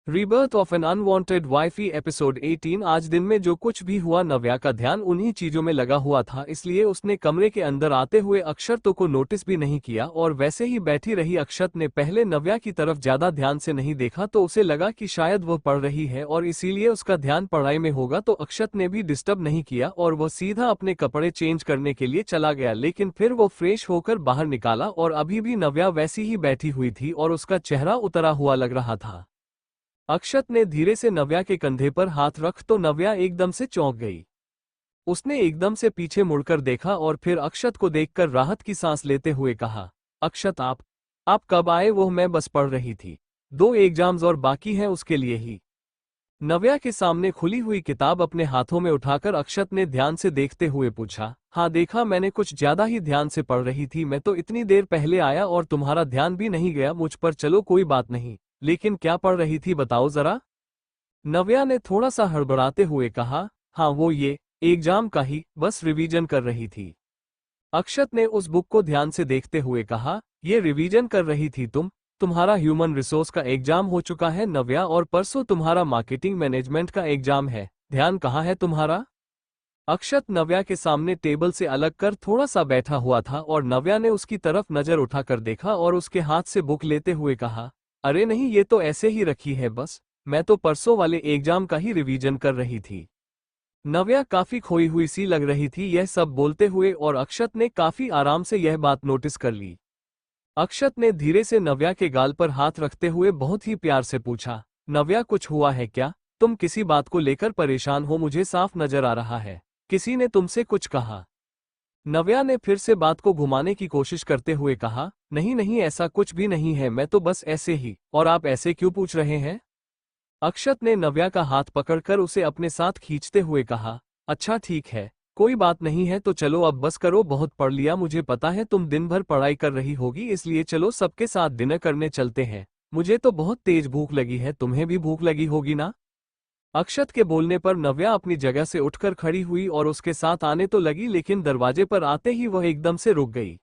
Rebirth of an unwanted wifey episode 18। आज दिन में जो कुछ भी हुआ, नव्या का ध्यान उन्हीं चीजों में लगा हुआ था, इसलिए उसने कमरे के अंदर आते हुए अक्षत को नोटिस भी नहीं किया और वैसे ही बैठी रही। अक्षत ने पहले नव्या की तरफ ज्यादा ध्यान से नहीं देखा तो उसे लगा कि शायद वह पढ़ रही है और इसीलिए उसका ध्यान पढ़ाई में होगा, तो अक्षत ने भी डिस्टर्ब नहीं किया और वह सीधा अपने कपड़े चेंज करने के लिए चला गया। लेकिन फिर वो फ्रेश होकर बाहर निकाला और अभी भी नव्या वैसी ही बैठी हुई थी और उसका चेहरा उतरा हुआ लग रहा था। अक्षत ने धीरे से नव्या के कंधे पर हाथ रख तो नव्या एकदम से चौंक गई। उसने एकदम से पीछे मुड़कर देखा और फिर अक्षत को देखकर राहत की सांस लेते हुए कहा, अक्षत आप कब आए? वो मैं बस पढ़ रही थी, 2 एग्जाम्स और बाकी हैं उसके लिए ही। नव्या के सामने खुली हुई किताब अपने हाथों में उठाकर अक्षत ने ध्यान से देखते हुए पूछा, हाँ देखा मैंने, कुछ ज्यादा ही ध्यान से पढ़ रही थी। मैं तो इतनी देर पहले आया और तुम्हारा ध्यान भी नहीं गया मुझ पर। चलो कोई बात नहीं, लेकिन क्या पढ़ रही थी बताओ जरा? नव्या ने थोड़ा सा हड़बड़ाते हुए कहा, हाँ वो ये एग्जाम का ही, बस रिवीजन कर रही थी। अक्षत ने उस बुक को ध्यान से देखते हुए कहा, ये रिवीजन कर रही थी तुम्हारा ह्यूमन रिसोर्स का एग्जाम हो चुका है नव्या, और परसों तुम्हारा मार्केटिंग मैनेजमेंट का एग्जाम है। ध्यान कहाँ है तुम्हारा? अक्षत नव्या के सामने टेबल से अलग कर थोड़ा सा बैठा हुआ था और नव्या ने उसकी तरफ नजर उठाकर देखा और उसके हाथ से बुक लेते हुए कहा, अरे नहीं, ये तो ऐसे ही रखी है बस, मैं तो परसों वाले एग्जाम का ही रिवीजन कर रही थी। नव्या काफी खोई हुई सी लग रही थी यह सब बोलते हुए और अक्षत ने काफी आराम से यह बात नोटिस कर ली। अक्षत ने धीरे से नव्या के गाल पर हाथ रखते हुए बहुत ही प्यार से पूछा, नव्या कुछ हुआ है क्या? तुम किसी बात को लेकर परेशान हो, मुझे साफ नजर आ रहा है। किसी ने तुमसे कुछ कहा? नव्या ने फिर से बात को घुमाने की कोशिश करते हुए कहा, नहीं नहीं ऐसा कुछ भी नहीं है, मैं तो बस ऐसे ही। और आप ऐसे क्यों पूछ रहे हैं? अक्षत ने नव्या का हाथ पकड़कर उसे अपने साथ खींचते हुए कहा, अच्छा ठीक है, कोई बात नहीं है तो चलो अब बस करो, बहुत पढ़ लिया। मुझे पता है तुम दिन भर पढ़ाई कर रही होगी, इसलिए चलो सबके साथ डिनर करने चलते हैं। मुझे तो बहुत तेज भूख लगी है, तुम्हें भी भूख लगी होगी ना? अक्षत के बोलने पर नव्या अपनी जगह से उठकर खड़ी हुई और उसके साथ आने तो लगी, लेकिन दरवाजे पर आते ही वह एकदम से रुक गई।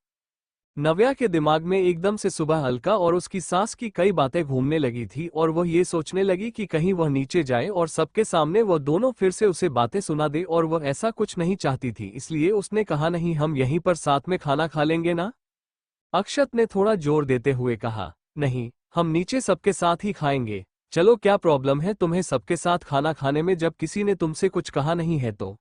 नव्या के दिमाग में एकदम से सुबह हल्का और उसकी सास की कई बातें घूमने लगी थी और वह ये सोचने लगी कि कहीं वह नीचे जाए और सबके सामने वह दोनों फिर से उसे बातें सुना दे, और वह ऐसा कुछ नहीं चाहती थी। इसलिए उसने कहा, नहीं हम यहीं पर साथ में खाना खा लेंगे ना? अक्षत ने थोड़ा जोर देते हुए कहा, नहीं, हम नीचे सबके साथ ही खाएंगे। चलो क्या प्रॉब्लम है तुम्हें सबके साथ खाना खाने में, जब किसी ने तुमसे कुछ कहा नहीं है तो?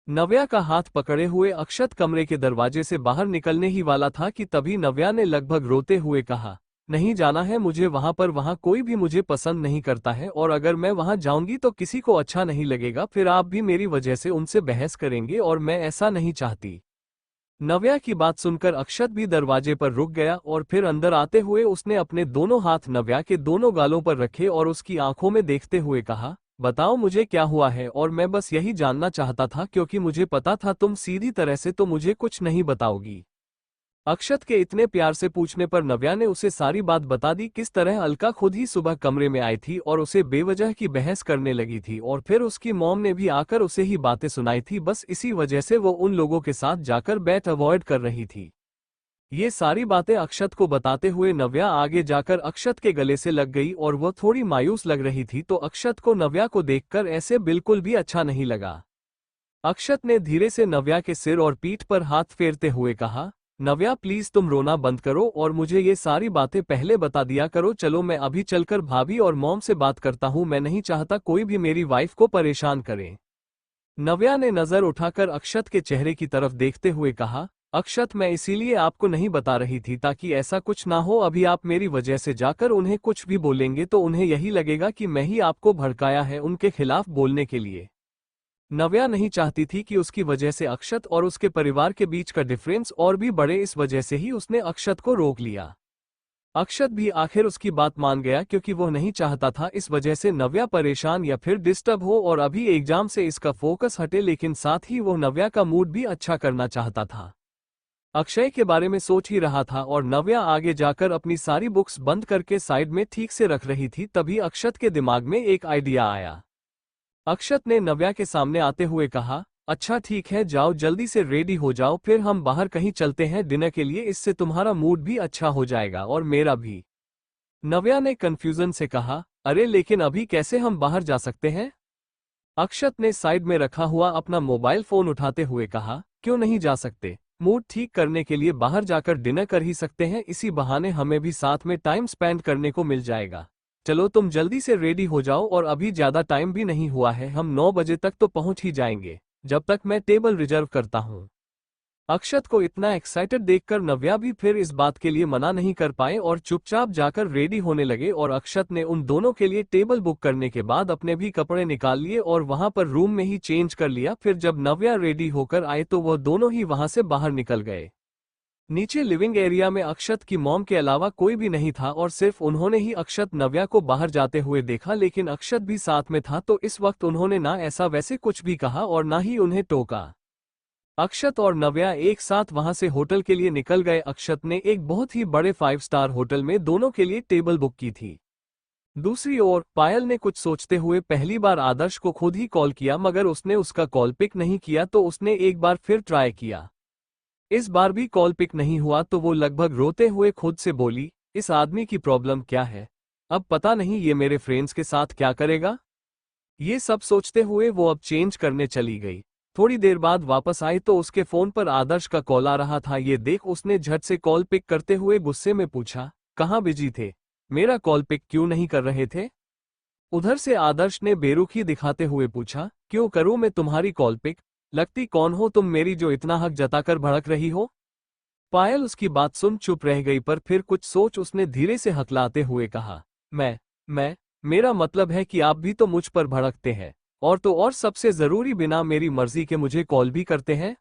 नव्या का हाथ पकड़े हुए अक्षत कमरे के दरवाजे से बाहर निकलने ही वाला था कि तभी नव्या ने लगभग रोते हुए कहा, नहीं जाना है मुझे वहां पर, वहां कोई भी मुझे पसंद नहीं करता है और अगर मैं वहां जाऊंगी तो किसी को अच्छा नहीं लगेगा, फिर आप भी मेरी वजह से उनसे बहस करेंगे और मैं ऐसा नहीं चाहती। नव्या की बात सुनकर अक्षत भी दरवाजे पर रुक गया और फिर अंदर आते हुए उसने अपने दोनों हाथ नव्या के दोनों गालों पर रखे और उसकी आंखों में देखते हुए कहा, बताओ मुझे क्या हुआ है, और मैं बस यही जानना चाहता था क्योंकि मुझे पता था तुम सीधी तरह से तो मुझे कुछ नहीं बताओगी। अक्षत के इतने प्यार से पूछने पर नव्या ने उसे सारी बात बता दी, किस तरह अलका खुद ही सुबह कमरे में आई थी और उसे बेवजह की बहस करने लगी थी और फिर उसकी मॉम ने भी आकर उसे ही बातें सुनाई थी, बस इसी वजह से वो उन लोगों के साथ जाकर बैठ अवॉइड कर रही थी। ये सारी बातें अक्षत को बताते हुए नव्या आगे जाकर अक्षत के गले से लग गई और वह थोड़ी मायूस लग रही थी, तो अक्षत को नव्या को देखकर ऐसे बिल्कुल भी अच्छा नहीं लगा। अक्षत ने धीरे से नव्या के सिर और पीठ पर हाथ फेरते हुए कहा, नव्या प्लीज तुम रोना बंद करो और मुझे ये सारी बातें पहले बता दिया करो। चलो मैं अभी चलकर भाभी और मॉम से बात करता हूँ, मैं नहीं चाहता कोई भी मेरी वाइफ को परेशान करे। नव्या ने नजर उठाकर अक्षत के चेहरे की तरफ देखते हुए कहा, अक्षत मैं इसीलिए आपको नहीं बता रही थी ताकि ऐसा कुछ ना हो, अभी आप मेरी वजह से जाकर उन्हें कुछ भी बोलेंगे तो उन्हें यही लगेगा कि मैं ही आपको भड़काया है उनके खिलाफ बोलने के लिए। नव्या नहीं चाहती थी कि उसकी वजह से अक्षत और उसके परिवार के बीच का डिफरेंस और भी बढ़े, इस वजह से ही उसने अक्षत को रोक लिया। अक्षत भी आखिर उसकी बात मान गया क्योंकि वह नहीं चाहता था इस वजह से नव्या परेशान या फिर डिस्टर्ब हो और अभी एग्जाम से इसका फोकस हटे, लेकिन साथ ही वो नव्या का मूड भी अच्छा करना चाहता था। अक्षय के बारे में सोच ही रहा था और नव्या आगे जाकर अपनी सारी बुक्स बंद करके साइड में ठीक से रख रही थी, तभी अक्षत के दिमाग में एक आइडिया आया। अक्षत ने नव्या के सामने आते हुए कहा, अच्छा ठीक है, जाओ जल्दी से रेडी हो जाओ, फिर हम बाहर कहीं चलते हैं डिनर के लिए, इससे तुम्हारा मूड भी अच्छा हो जाएगा और मेरा भी। नव्या ने कंफ्यूजन से कहा, अरे लेकिन अभी कैसे हम बाहर जा सकते हैं? अक्षत ने साइड में रखा हुआ अपना मोबाइल फोन उठाते हुए कहा, क्यों नहीं जा सकते? मूड ठीक करने के लिए बाहर जाकर डिनर कर ही सकते हैं, इसी बहाने हमें भी साथ में टाइम स्पेंड करने को मिल जाएगा। चलो तुम जल्दी से रेडी हो जाओ, और अभी ज्यादा टाइम भी नहीं हुआ है, हम 9 बजे तक तो पहुंच ही जाएंगे, जब तक मैं टेबल रिजर्व करता हूं। अक्षत को इतना एक्साइटेड देखकर नव्या भी फिर इस बात के लिए मना नहीं कर पाए और चुपचाप जाकर रेडी होने लगे, और अक्षत ने उन दोनों के लिए टेबल बुक करने के बाद अपने भी कपड़े निकाल लिए और वहां पर रूम में ही चेंज कर लिया। फिर जब नव्या रेडी होकर आए तो वह दोनों ही वहां से बाहर निकल गए। नीचे लिविंग एरिया में अक्षत की मॉम के अलावा कोई भी नहीं था और सिर्फ उन्होंने ही अक्षत नव्या को बाहर जाते हुए देखा, लेकिन अक्षत भी साथ में था तो इस वक्त उन्होंने ना ऐसा वैसे कुछ भी कहा और ना ही उन्हें टोका। अक्षत और नव्या एक साथ वहां से होटल के लिए निकल गए। अक्षत ने एक बहुत ही बड़े 5 स्टार होटल में दोनों के लिए टेबल बुक की थी। दूसरी ओर पायल ने कुछ सोचते हुए पहली बार आदर्श को खुद ही कॉल किया, मगर उसने उसका कॉल पिक नहीं किया तो उसने एक बार फिर ट्राई किया। इस बार भी कॉल पिक नहीं हुआ तो वो लगभग रोते हुए खुद से बोली, इस आदमी की प्रॉब्लम क्या है? अब पता नहीं ये मेरे फ्रेंड्स के साथ क्या करेगा। ये सब सोचते हुए वो अब चेंज करने चली गई। थोड़ी देर बाद वापस आई तो उसके फोन पर आदर्श का कॉल आ रहा था। ये देख उसने झट से कॉल पिक करते हुए गुस्से में पूछा, कहाँ बिजी थे? मेरा कॉल पिक क्यों नहीं कर रहे थे? उधर से आदर्श ने बेरुखी दिखाते हुए पूछा, क्यों करूं मैं तुम्हारी कॉल पिक? लगती कौन हो तुम मेरी जो इतना हक जताकर भड़क रही हो? पायल उसकी बात सुन चुप रह गई, पर फिर कुछ सोच उसने धीरे से हकलाते हुए कहा, मैं मेरा मतलब है कि आप भी तो मुझ पर भड़कते हैं, और तो और सबसे जरूरी बिना मेरी मर्जी के मुझे कॉल भी करते हैं।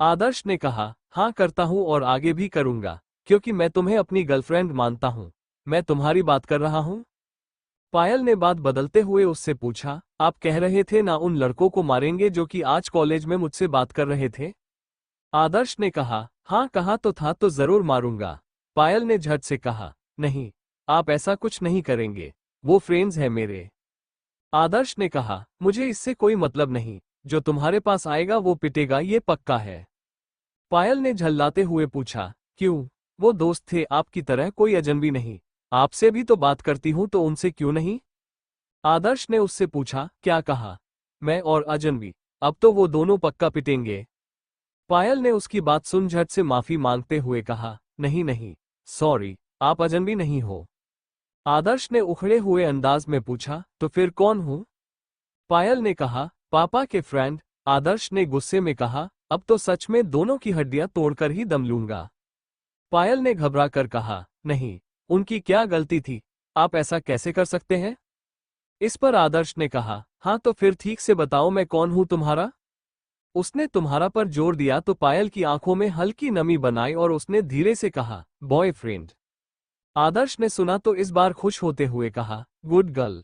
आदर्श ने कहा, हाँ करता हूं और आगे भी करूंगा, क्योंकि मैं तुम्हें अपनी गर्लफ्रेंड मानता हूं। मैं तुम्हारी बात कर रहा हूं। पायल ने बात बदलते हुए उससे पूछा, आप कह रहे थे ना उन लड़कों को मारेंगे जो कि आज कॉलेज में मुझसे बात कर रहे थे? आदर्श ने कहा, हाँ कहा तो था, तो जरूर मारूंगा। पायल ने झट से कहा, नहीं आप ऐसा कुछ नहीं करेंगे, वो फ्रेंड्स है मेरे। आदर्श ने कहा, मुझे इससे कोई मतलब नहीं, जो तुम्हारे पास आएगा वो पिटेगा, ये पक्का है। पायल ने झल्लाते हुए पूछा, क्यों? वो दोस्त थे आपकी तरह, कोई अजनबी नहीं। आपसे भी तो बात करती हूं तो उनसे क्यों नहीं? आदर्श ने उससे पूछा, क्या कहा? मैं और अजनबी? अब तो वो दोनों पक्का पिटेंगे। पायल ने उसकी बात सुन झट से माफी मांगते हुए कहा, नहीं नहीं सॉरी, आप अजनबी नहीं हो। आदर्श ने उखड़े हुए अंदाज में पूछा, तो फिर कौन हूं? पायल ने कहा, पापा के फ्रेंड। आदर्श ने गुस्से में कहा, अब तो सच में दोनों की हड्डियां तोड़कर ही दम लूंगा। पायल ने घबरा कर कहा, नहीं, उनकी क्या गलती थी? आप ऐसा कैसे कर सकते हैं? इस पर आदर्श ने कहा, हाँ तो फिर ठीक से बताओ मैं कौन हूं तुम्हारा? उसने तुम्हारा पर जोर दिया तो पायल की आंखों में हल्की नमी बनाई और उसने धीरे से कहा, बॉयफ्रेंड। आदर्श ने सुना तो इस बार खुश होते हुए कहा, गुड गर्ल।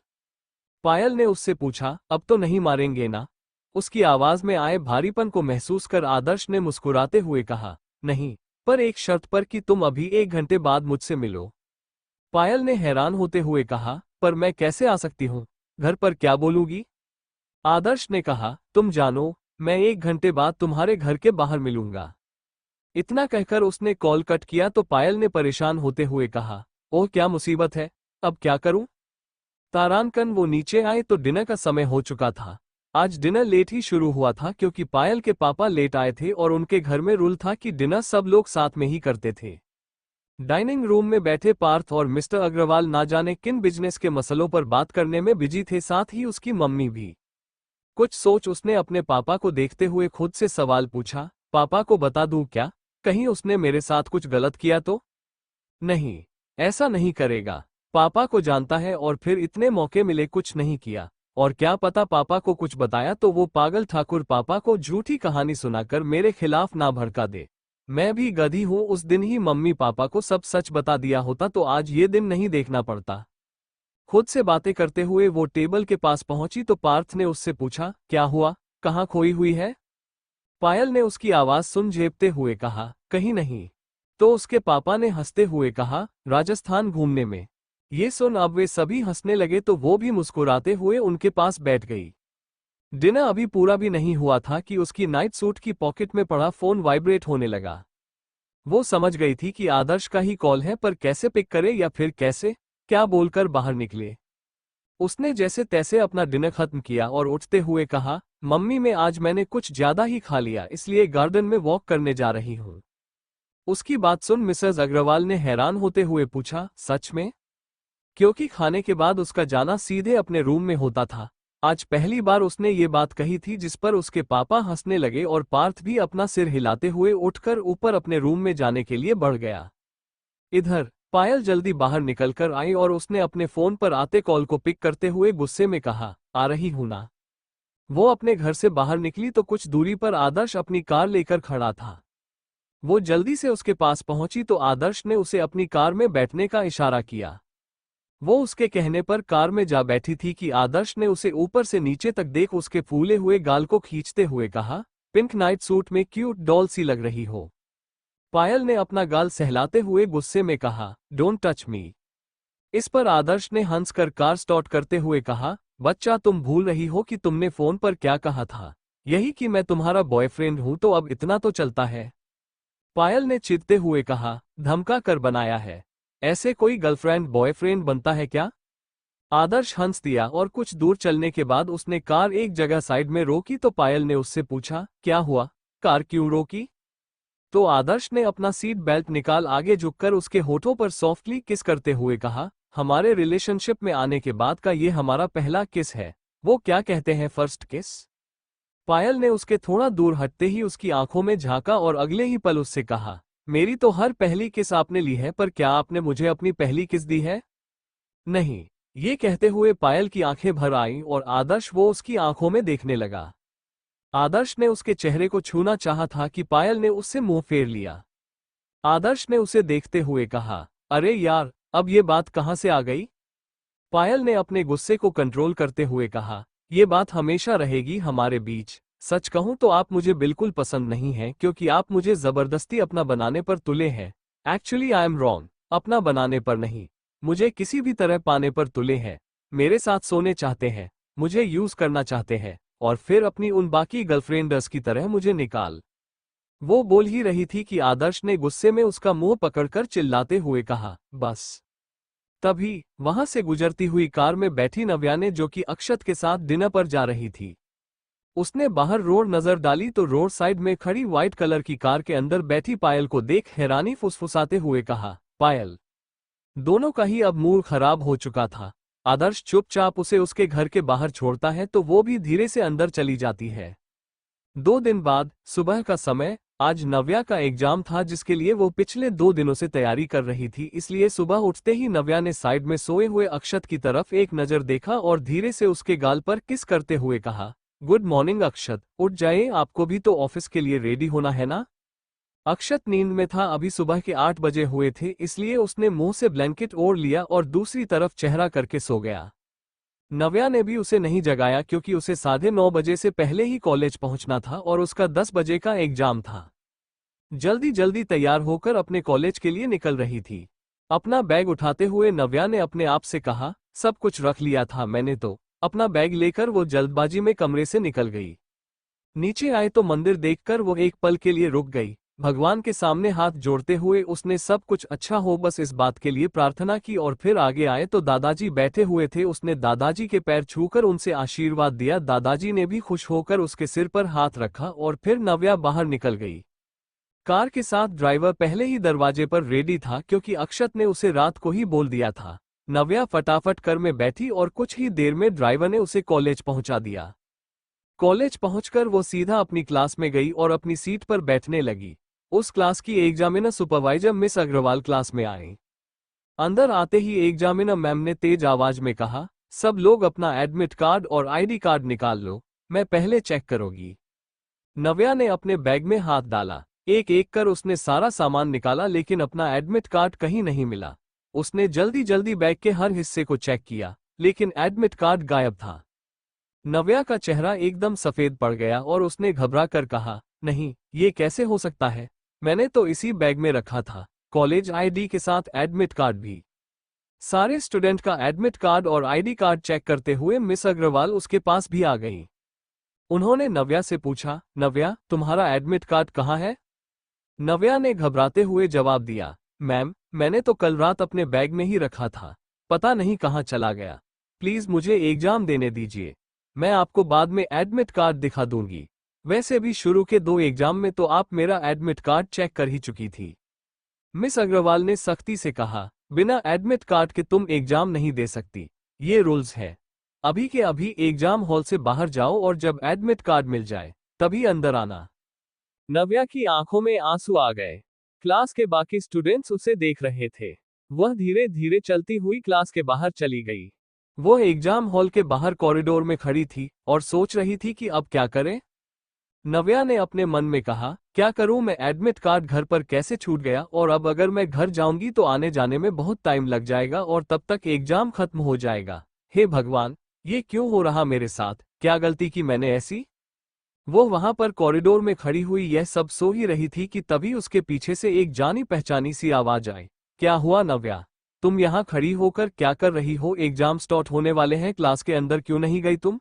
पायल ने उससे पूछा, अब तो नहीं मारेंगे ना? उसकी आवाज में आए भारीपन को महसूस कर आदर्श ने मुस्कुराते हुए कहा, नहीं, पर एक शर्त पर कि तुम अभी 1 घंटे बाद मुझसे मिलो। पायल ने हैरान होते हुए कहा, पर मैं कैसे आ सकती हूँ? घर पर क्या बोलूंगी? आदर्श ने कहा, तुम जानो, मैं 1 घंटे बाद तुम्हारे घर के बाहर मिलूंगा। इतना कहकर उसने कॉल कट किया तो पायल ने परेशान होते हुए कहा, ओह क्या मुसीबत है, अब क्या करूं? तारांकन वो नीचे आए तो डिनर का समय हो चुका था। आज डिनर लेट ही शुरू हुआ था क्योंकि पायल के पापा लेट आए थे और उनके घर में रूल था कि डिनर सब लोग साथ में ही करते थे। डाइनिंग रूम में बैठे पार्थ और मिस्टर अग्रवाल ना जाने किन बिजनेस के मसलों पर बात करने में बिजी थे, साथ ही उसकी मम्मी भी। कुछ सोच उसने अपने पापा को देखते हुए खुद से सवाल पूछा, पापा को बता दूं क्या? कहीं उसने मेरे साथ कुछ गलत किया तो? नहीं, ऐसा नहीं करेगा। पापा को जानता है और फिर इतने मौके मिले कुछ नहीं किया, और क्या पता पापा को कुछ बताया तो वो पागल ठाकुर पापा को झूठी कहानी सुनाकर मेरे खिलाफ ना भड़का दे। मैं भी गधी हूं, उस दिन ही मम्मी पापा को सब सच बता दिया होता तो आज ये दिन नहीं देखना पड़ता। खुद से बातें करते हुए वो टेबल के पास पहुंची तो पार्थ ने उससे पूछा, क्या हुआ, कहाँ खोई हुई है? पायल ने उसकी आवाज सुन झेपते हुए कहा, कहीं नहीं। तो उसके पापा ने हंसते हुए कहा, राजस्थान घूमने में। ये सुन अब वे सभी हंसने लगे तो वो भी मुस्कुराते हुए उनके पास बैठ गई। डिनर अभी पूरा भी नहीं हुआ था कि उसकी नाइट सूट की पॉकेट में पड़ा फोन वाइब्रेट होने लगा। वो समझ गई थी कि आदर्श का ही कॉल है, पर कैसे पिक करे या फिर कैसे क्या बोलकर बाहर निकले। उसने जैसे तैसे अपना डिनर खत्म किया और उठते हुए कहा, मम्मी मैं आज मैंने कुछ ज्यादा ही खा लिया इसलिए गार्डन में वॉक करने जा रही हूँ। उसकी बात सुन मिसेस अग्रवाल ने हैरान होते हुए पूछा, सच में? क्योंकि खाने के बाद उसका जाना सीधे अपने रूम में होता था। आज पहली बार उसने ये बात कही थी जिस पर उसके पापा हंसने लगे और पार्थ भी अपना सिर हिलाते हुए उठकर ऊपर अपने रूम में जाने के लिए बढ़ गया। इधर पायल जल्दी बाहर निकलकर आई और उसने अपने फोन पर आते कॉल को पिक करते हुए गुस्से में कहा, आ रही हूं ना। वो अपने घर से बाहर निकली तो कुछ दूरी पर आदर्श अपनी कार लेकर खड़ा था। वो जल्दी से उसके पास पहुंची तो आदर्श ने उसे अपनी कार में बैठने का इशारा किया। वो उसके कहने पर कार में जा बैठी थी कि आदर्श ने उसे ऊपर से नीचे तक देख उसके फूले हुए गाल को खींचते हुए कहा, पिंक नाइट सूट में क्यूट डॉल सी लग रही हो। पायल ने अपना गाल सहलाते हुए गुस्से में कहा, डोंट टच मी। इस पर आदर्श ने हंसकर कार स्टार्ट करते हुए कहा, बच्चा तुम भूल रही हो कि तुमने फोन पर क्या कहा था, यही कि मैं तुम्हारा बॉयफ्रेंड हूं तो अब इतना तो चलता है। पायल ने चिढ़ते हुए कहा, धमका कर बनाया है, ऐसे कोई गर्लफ्रेंड बॉयफ्रेंड बनता है क्या? आदर्श हंस दिया और कुछ दूर चलने के बाद उसने कार एक जगह साइड में रोकी तो पायल ने उससे पूछा, क्या हुआ, कार क्यों रोकी? तो आदर्श ने अपना सीट बेल्ट निकाल आगे झुककर उसके होठों पर सॉफ्टली किस करते हुए कहा, हमारे रिलेशनशिप में आने के बाद का ये हमारा पहला किस है, वो क्या कहते हैं फर्स्ट किस? पायल ने उसके थोड़ा दूर हटते ही उसकी आंखों में झांका और अगले ही पल उससे कहा, मेरी तो हर पहली किस आपने ली है पर क्या आपने मुझे अपनी पहली किस दी है? नहीं। ये कहते हुए पायल की आंखें भर आईं और आदर्श वो उसकी आंखों में देखने लगा। आदर्श ने उसके चेहरे को छूना चाहा था कि पायल ने उससे मुंह फेर लिया। आदर्श ने उसे देखते हुए कहा, अरे यार, अब ये बात कहां से आ गई? पायल ने अपने गुस्से को कंट्रोल करते हुए कहा, ये बात हमेशा रहेगी हमारे बीच। सच कहूं तो आप मुझे बिल्कुल पसंद नहीं हैं क्योंकि आप मुझे जबरदस्ती अपना बनाने पर तुले हैं। एक्चुअली आई एम रॉन्ग, अपना बनाने पर नहीं, मुझे किसी भी तरह पाने पर तुले हैं। मेरे साथ सोने चाहते हैं, मुझे यूज करना चाहते हैं और फिर अपनी उन बाकी गर्लफ्रेंड्स की तरह मुझे निकाल। वो बोल ही रही थी कि आदर्श ने गुस्से में उसका मुंह पकड़कर चिल्लाते हुए कहा, बस। तभी वहां से गुजरती हुई कार में बैठी नव्या ने, जो कि अक्षत के साथ डिनर पर जा रही थी, उसने बाहर रोड नजर डाली तो रोड साइड में खड़ी व्हाइट कलर की कार के अंदर बैठी पायल को देख हैरानी फुसफुसाते हुए कहा, पायल। दोनों का ही अब मूड खराब हो चुका था। आदर्श चुपचाप उसे उसके घर के बाहर छोड़ता है तो वो भी धीरे से अंदर चली जाती है। 2 दिन बाद सुबह का समय, आज नव्या का एग्जाम था जिसके लिए वो पिछले 2 दिनों से तैयारी कर रही थी, इसलिए सुबह उठते ही नव्या ने साइड में सोए हुए अक्षत की तरफ एक नजर देखा और धीरे से उसके गाल पर किस करते हुए कहा, गुड मॉर्निंग अक्षत, उठ जाइए, आपको भी तो ऑफिस के लिए रेडी होना है ना? अक्षत नींद में था, अभी सुबह के 8 बजे हुए थे, इसलिए उसने मुंह से ब्लैंकेट ओढ़ लिया और दूसरी तरफ चेहरा करके सो गया। नव्या ने भी उसे नहीं जगाया क्योंकि उसे 9:30 बजे से पहले ही कॉलेज पहुंचना था और उसका 10 बजे का एग्जाम था। जल्दी जल्दी तैयार होकर अपने कॉलेज के लिए निकल रही थी। अपना बैग उठाते हुए नव्या ने अपने आप से कहा, सब कुछ रख लिया था मैंने तो। अपना बैग लेकर वो जल्दबाजी में कमरे से निकल गई। नीचे आए तो मंदिर देखकर वो एक पल के लिए रुक गई। भगवान के सामने हाथ जोड़ते हुए उसने सब कुछ अच्छा हो बस इस बात के लिए प्रार्थना की और फिर आगे आए तो दादाजी बैठे हुए थे। उसने दादाजी के पैर छूकर उनसे आशीर्वाद दिया। दादाजी ने भी खुश होकर उसके सिर पर हाथ रखा और फिर नव्या बाहर निकल गई। कार के साथ ड्राइवर पहले ही दरवाजे पर रेडी था क्योंकि अक्षत ने उसे रात को ही बोल दिया था। नव्या फटाफट कार में बैठी और कुछ ही देर में ड्राइवर ने उसे कॉलेज पहुंचा दिया। कॉलेज पहुंचकर वो सीधा अपनी क्लास में गई और अपनी सीट पर बैठने लगी। उस क्लास की examiner supervisor miss Agarwal class में आई। अंदर आते ही एग्जामिनर मैम ने तेज आवाज में कहा, सब लोग अपना एडमिट कार्ड और आईडी कार्ड निकाल लो, मैं पहले चेक करूंगी। नव्या ने अपने बैग में हाथ डाला। एक एक कर उसने सारा सामान निकाला लेकिन अपना एडमिट कार्ड कहीं नहीं मिला। उसने जल्दी जल्दी बैग के हर हिस्से को चेक किया लेकिन एडमिट कार्ड गायब था। नव्या का चेहरा एकदम सफेद पड़ गया और उसने घबरा कर कहा, नहीं, ये कैसे हो सकता है, मैंने तो इसी बैग में रखा था, कॉलेज आईडी के साथ एडमिट कार्ड भी। सारे स्टूडेंट का एडमिट कार्ड और आईडी कार्ड चेक करते हुए मिस अग्रवाल उसके पास भी आ गई। उन्होंने नव्या से पूछा, नव्या तुम्हारा एडमिट कार्ड कहाँ है? नव्या ने घबराते हुए जवाब दिया, मैम मैंने तो कल रात अपने बैग में ही रखा था, पता नहीं कहाँ चला गया। प्लीज मुझे एग्जाम देने दीजिए, मैं आपको बाद में एडमिट कार्ड दिखा दूंगी। वैसे भी शुरू के 2 एग्जाम में तो आप मेरा एडमिट कार्ड चेक कर ही चुकी थी। मिस अग्रवाल ने सख्ती से कहा, बिना एडमिट कार्ड के तुम एग्जाम नहीं दे सकती, ये रूल्स है। अभी के अभी एग्जाम हॉल से बाहर जाओ और जब एडमिट कार्ड मिल जाए तभी अंदर आना। नव्या की आंखों में आंसू आ गए। क्लास के बाकी स्टूडेंट्स उसे देख रहे थे। वह धीरे धीरे चलती हुई क्लास के बाहर चली गई। वो एग्जाम हॉल के बाहर कॉरिडोर में खड़ी थी और सोच रही थी कि अब क्या करे। नव्या ने अपने मन में कहा, क्या करूं मैं, एडमिट कार्ड घर पर कैसे छूट गया, और अब अगर मैं घर जाऊंगी तो आने जाने में बहुत टाइम लग जाएगा और तब तक एग्जाम खत्म हो जाएगा। हे भगवान, ये क्यों हो रहा मेरे साथ, क्या गलती की मैंने ऐसी। वो वहां पर कॉरिडोर में खड़ी हुई यह सब सो ही रही थी कि तभी उसके पीछे से एक जानी पहचानी सी आवाज आई। क्या हुआ नव्या, तुम यहाँ खड़ी होकर क्या कर रही हो, एग्जाम स्टार्ट होने वाले हैं, क्लास के अंदर क्यों नहीं गई तुम।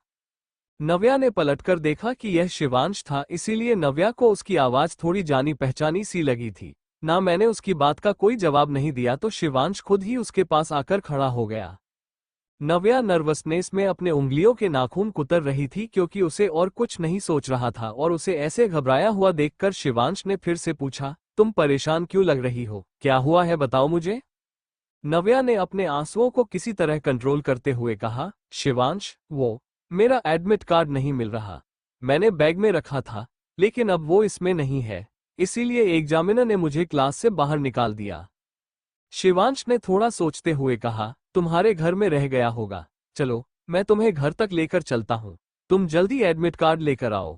नव्या ने पलटकर देखा कि यह शिवांश था, इसीलिए नव्या को उसकी आवाज थोड़ी जानी पहचानी सी लगी थी। ना मैंने उसकी बात का कोई जवाब नहीं दिया तो शिवांश खुद ही उसके पास आकर खड़ा हो गया। नव्या नर्वसनेस में अपने उंगलियों के नाखून कुतर रही थी क्योंकि उसे और कुछ नहीं सोच रहा था, और उसे ऐसे घबराया हुआ देखकर शिवांश ने फिर से पूछा, तुम परेशान क्यों लग रही हो, क्या हुआ है बताओ मुझे। नव्या ने अपने आंसुओं को किसी तरह कंट्रोल करते हुए कहा, शिवांश, वो मेरा एडमिट कार्ड नहीं मिल रहा, मैंने बैग में रखा था लेकिन अब वो इसमें नहीं है, इसीलिए एग्जामिनर ने मुझे क्लास से बाहर निकाल दिया। शिवांश ने थोड़ा सोचते हुए कहा, तुम्हारे घर में रह गया होगा, चलो मैं तुम्हें घर तक लेकर चलता हूँ, तुम जल्दी एडमिट कार्ड लेकर आओ।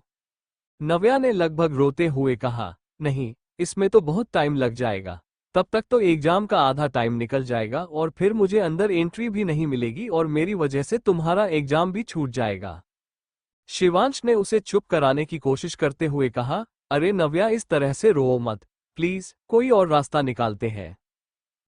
नव्या ने लगभग रोते हुए कहा, नहीं, इसमें तो बहुत टाइम लग जाएगा, तब तक तो एग्जाम का आधा टाइम निकल जाएगा और फिर मुझे अंदर एंट्री भी नहीं मिलेगी और मेरी वजह से तुम्हारा एग्जाम भी छूट जाएगा। शिवांश ने उसे चुप कराने की कोशिश करते हुए कहा, अरे नव्या, इस तरह से रो मत, प्लीज कोई और रास्ता निकालते हैं।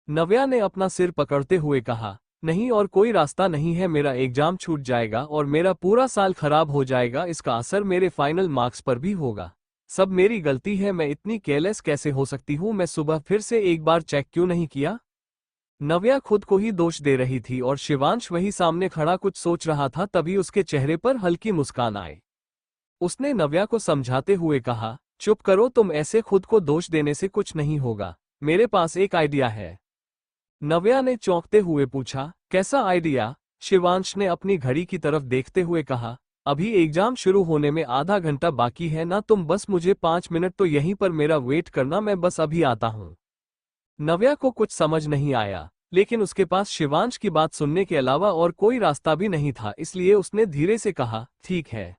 नव्या ने अपना सिर पकड़ते हुए कहा, नहीं, और कोई रास्ता नहीं है, मेरा एग्जाम छूट जाएगा और मेरा पूरा साल खराब हो जाएगा, इसका असर मेरे फाइनल मार्क्स पर भी होगा, सब मेरी गलती है, मैं इतनी केयरलेस कैसे हो सकती हूँ, मैं सुबह फिर से एक बार चेक क्यों नहीं किया। नव्या खुद को ही दोष दे रही थी और शिवांश वही सामने खड़ा कुछ सोच रहा था, तभी उसके चेहरे पर हल्की मुस्कान आई। उसने नव्या को समझाते हुए कहा, चुप करो, तुम ऐसे खुद को दोष देने से कुछ नहीं होगा, मेरे पास एक आइडिया है। नव्या ने चौंकते हुए पूछा, कैसा आइडिया। शिवांश ने अपनी घड़ी की तरफ देखते हुए कहा, अभी एग्जाम शुरू होने में आधा घंटा बाकी है ना, तुम बस मुझे 5 मिनट तो यहीं पर मेरा वेट करना, मैं बस अभी आता हूँ। नव्या को कुछ समझ नहीं आया, लेकिन उसके पास शिवांश की बात सुनने के अलावा और कोई रास्ता भी नहीं था, इसलिए उसने धीरे से कहा, ठीक है।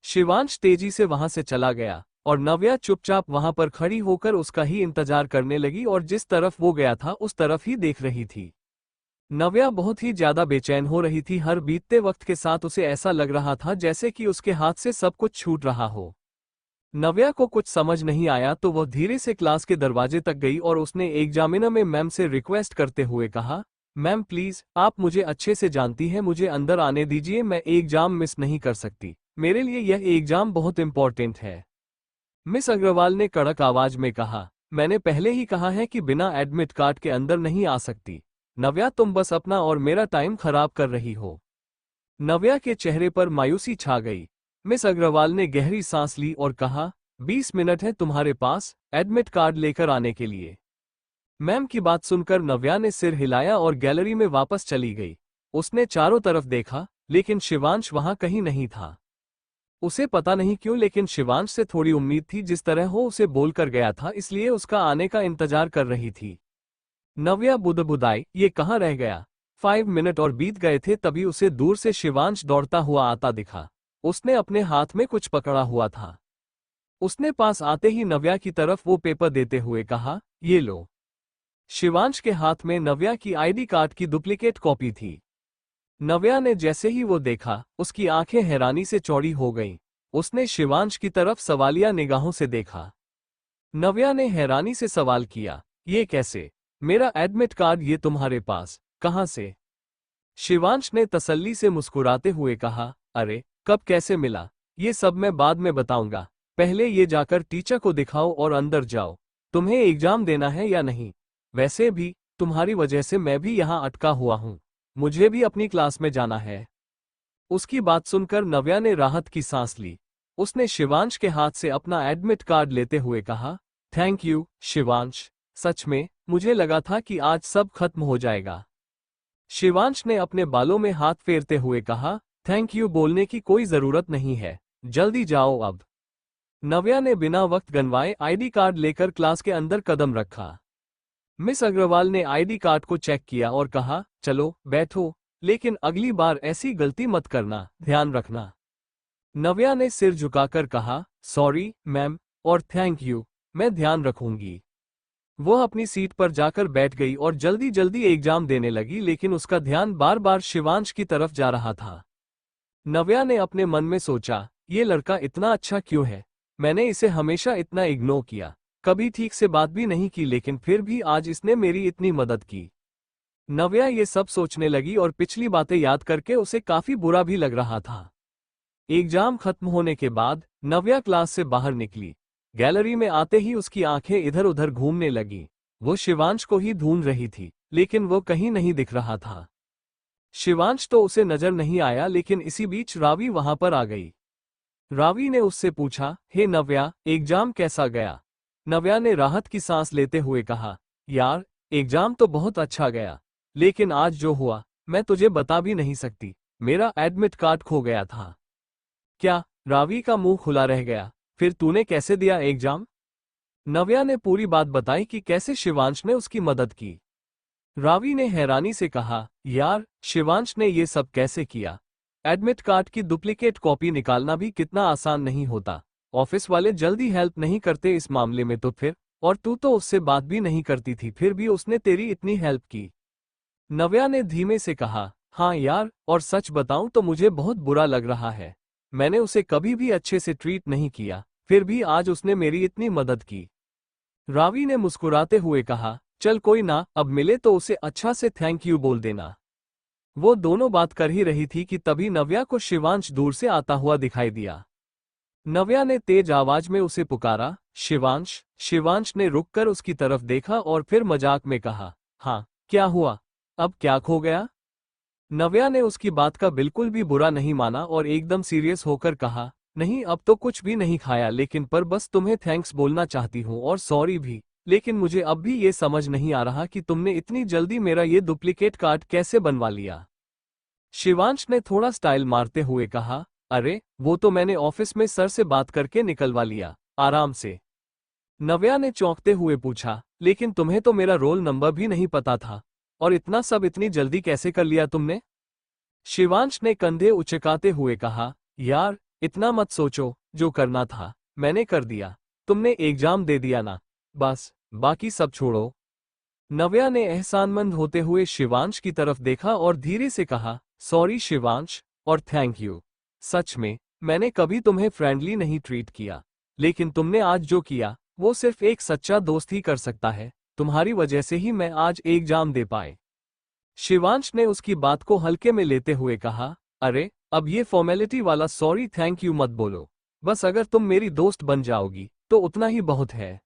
शिवांश तेजी से वहां से चला गया और नव्या चुपचाप वहां पर खड़ी होकर उसका ही इंतजार करने लगी और जिस तरफ वो गया था उस तरफ ही देख रही थी। नव्या बहुत ही ज्यादा बेचैन हो रही थी, हर बीतते वक्त के साथ उसे ऐसा लग रहा था जैसे कि उसके हाथ से सब कुछ छूट रहा हो। नव्या को कुछ समझ नहीं आया तो वह धीरे से क्लास के दरवाजे तक गई और उसने एग्जामिनर में मैम से रिक्वेस्ट करते हुए कहा, मैम प्लीज, आप मुझे अच्छे से जानती हैं, मुझे अंदर आने दीजिए, मैं एग्जाम मिस नहीं कर सकती, मेरे लिए यह एग्जाम बहुत इंपॉर्टेंट है। मिस अग्रवाल ने कड़क आवाज में कहा, मैंने पहले ही कहा है कि बिना एडमिट कार्ड के अंदर नहीं आ सकती। नव्या, तुम बस अपना और मेरा टाइम खराब कर रही हो। नव्या के चेहरे पर मायूसी छा गई। मिस अग्रवाल ने गहरी सांस ली और कहा, 20 मिनट है तुम्हारे पास एडमिट कार्ड लेकर आने के लिए। मैम की बात सुनकर नव्या ने सिर हिलाया और गैलरी में वापस चली गई। उसने चारों तरफ देखा लेकिन शिवांश वहां कहीं नहीं था। उसे पता नहीं क्यों लेकिन शिवांश से थोड़ी उम्मीद थी, जिस तरह हो उसे बोलकर गया था, इसलिए उसका आने का इंतजार कर रही थी। नव्या बुदबुदाई, ये कहाँ रह गया। 5 मिनट और बीत गए थे, तभी उसे दूर से शिवांश दौड़ता हुआ आता दिखा। उसने अपने हाथ में कुछ पकड़ा हुआ था। उसने पास आते ही नव्या की तरफ वो पेपर देते हुए कहा, ये लो। शिवांश के हाथ में नव्या की आईडी कार्ड की डुप्लीकेट कॉपी थी। नव्या ने जैसे ही वो देखा, उसकी आंखें हैरानी से चौड़ी हो गईं। उसने शिवांश की तरफ सवालिया निगाहों से देखा। नव्या ने हैरानी से सवाल किया, ये कैसे, मेरा एडमिट कार्ड ये तुम्हारे पास कहां से। शिवांश ने तसल्ली से मुस्कुराते हुए कहा, अरे कब कैसे मिला, ये सब मैं बाद में बताऊंगा, पहले ये जाकर टीचर को दिखाओ और अंदर जाओ। तुम्हें एग्जाम देना है या नहीं, वैसे भी तुम्हारी वजह से मैं भी यहाँ अटका हुआ हूँ। मुझे भी अपनी क्लास में जाना है। उसकी बात सुनकर नव्या ने राहत की सांस ली। उसने शिवांश के हाथ से अपना एडमिट कार्ड लेते हुए कहा, थैंक यू शिवांश, सच में मुझे लगा था कि आज सब खत्म हो जाएगा। शिवांश ने अपने बालों में हाथ फेरते हुए कहा, थैंक यू बोलने की कोई जरूरत नहीं है, जल्दी जाओ अब। नव्या ने बिना वक्त गंवाए आईडी कार्ड लेकर क्लास के अंदर कदम रखा। मिस अग्रवाल ने आईडी कार्ड को चेक किया और कहा, चलो बैठो, लेकिन अगली बार ऐसी गलती मत करना, ध्यान रखना। नव्या ने सिर झुकाकर कहा, सॉरी मैम, और थैंक यू, मैं ध्यान रखूंगी। वह अपनी सीट पर जाकर बैठ गई और जल्दी जल्दी एग्जाम देने लगी, लेकिन उसका ध्यान बार बार शिवांश की तरफ जा रहा था। नव्या ने अपने मन में सोचा, ये लड़का इतना अच्छा क्यों है, मैंने इसे हमेशा इतना इग्नोर किया, कभी ठीक से बात भी नहीं की, लेकिन फिर भी आज इसने मेरी इतनी मदद की। नव्या ये सब सोचने लगी और पिछली बातें याद करके उसे काफी बुरा भी लग रहा था। एग्जाम खत्म होने के बाद नव्या क्लास से बाहर निकली। गैलरी में आते ही उसकी आंखें इधर उधर घूमने लगी। वो शिवांश को ही ढूंढ रही थी, लेकिन वो कहीं नहीं दिख रहा था। शिवांश तो उसे नजर नहीं आया, लेकिन इसी बीच रावी वहां पर आ गई। रावी ने उससे पूछा, हे नव्या, एग्जाम कैसा गया? नव्या ने राहत की सांस लेते हुए कहा, यार एग्जाम तो बहुत अच्छा गया, लेकिन आज जो हुआ मैं तुझे बता भी नहीं सकती। मेरा एडमिट कार्ड खो गया था। क्या? रावी का मुंह खुला रह गया। फिर तूने कैसे दिया एग्जाम? नव्या ने पूरी बात बताई कि कैसे शिवांश ने उसकी मदद की। रावी ने हैरानी से कहा, यार शिवांश ने ये सब कैसे किया? एडमिट कार्ड की डुप्लीकेट कॉपी निकालना भी कितना आसान नहीं होता। ऑफिस वाले जल्दी हेल्प नहीं करते इस मामले में तो फिर, और तू तो उससे बात भी नहीं करती थी, फिर भी उसने तेरी इतनी हेल्प की। नव्या ने धीमे से कहा, हाँ यार, और सच बताऊं तो मुझे बहुत बुरा लग रहा है। मैंने उसे कभी भी अच्छे से ट्रीट नहीं किया, फिर भी आज उसने मेरी इतनी मदद की। रावी ने मुस्कुराते हुए कहा, चल कोई ना, अब मिले तो उसे अच्छा से थैंक यू बोल देना। वो दोनों बात कर ही रही थी कि तभी नव्या को शिवांश दूर से आता हुआ दिखाई दिया। नव्या ने तेज आवाज में उसे पुकारा, शिवांश। शिवांश ने रुककर उसकी तरफ देखा और फिर मजाक में कहा, हाँ क्या हुआ, अब क्या खो गया? नव्या ने उसकी बात का बिल्कुल भी बुरा नहीं माना और एकदम सीरियस होकर कहा, नहीं अब तो कुछ भी नहीं खाया, लेकिन पर बस तुम्हें थैंक्स बोलना चाहती हूँ और सॉरी भी, लेकिन मुझे अब भी ये समझ नहीं आ रहा कि तुमने इतनी जल्दी मेरा ये डुप्लीकेट कार्ड कैसे बनवा लिया। शिवांश ने थोड़ा स्टाइल मारते हुए कहा, अरे वो तो मैंने ऑफिस में सर से बात करके निकलवा लिया, आराम से। नव्या ने चौंकते हुए पूछा, लेकिन तुम्हें तो मेरा रोल नंबर भी नहीं पता था, और इतना सब इतनी जल्दी कैसे कर लिया तुमने? शिवांश ने कंधे उचकाते हुए कहा, यार इतना मत सोचो, जो करना था मैंने कर दिया, तुमने एग्जाम दे दिया ना, बस बाकी सब छोड़ो। नव्या ने एहसानमंद होते हुए शिवांश की तरफ देखा और धीरे से कहा, सॉरी शिवांश, और थैंक यू। सच में मैंने कभी तुम्हें फ्रेंडली नहीं ट्रीट किया, लेकिन तुमने आज जो किया वो सिर्फ एक सच्चा दोस्त ही कर सकता है, तुम्हारी वजह से ही मैं आज एग्जाम दे पाए। शिवांश ने उसकी बात को हल्के में लेते हुए कहा, अरे अब ये फॉर्मेलिटी वाला सॉरी थैंक यू मत बोलो, बस अगर तुम मेरी दोस्त बन जाओगी तो उतना ही बहुत है।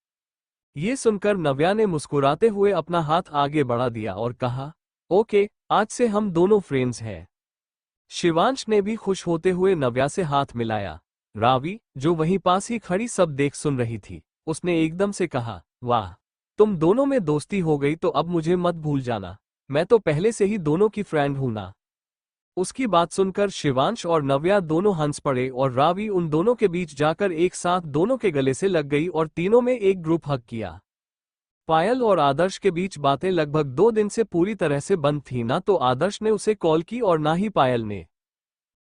ये सुनकर नव्या ने मुस्कुराते हुए अपना हाथ आगे बढ़ा दिया और कहा, ओके, आज से हम दोनों फ्रेंड्स हैं। शिवांश ने भी खुश होते हुए नव्या से हाथ मिलाया। रावी, जो वहीं पास ही खड़ी सब देख सुन रही थी, उसने एकदम से कहा, वाह, तुम दोनों में दोस्ती हो गई तो अब मुझे मत भूल जाना, मैं तो पहले से ही दोनों की फ्रेंड हूं ना। उसकी बात सुनकर शिवांश और नव्या दोनों हंस पड़े और रावी उन दोनों के बीच जाकर एक साथ दोनों के गले से लग गई और तीनों में एक ग्रुप हग किया। पायल और आदर्श के बीच बातें लगभग 2 दिन से पूरी तरह से बंद थी, ना तो आदर्श ने उसे कॉल की और ना ही पायल ने।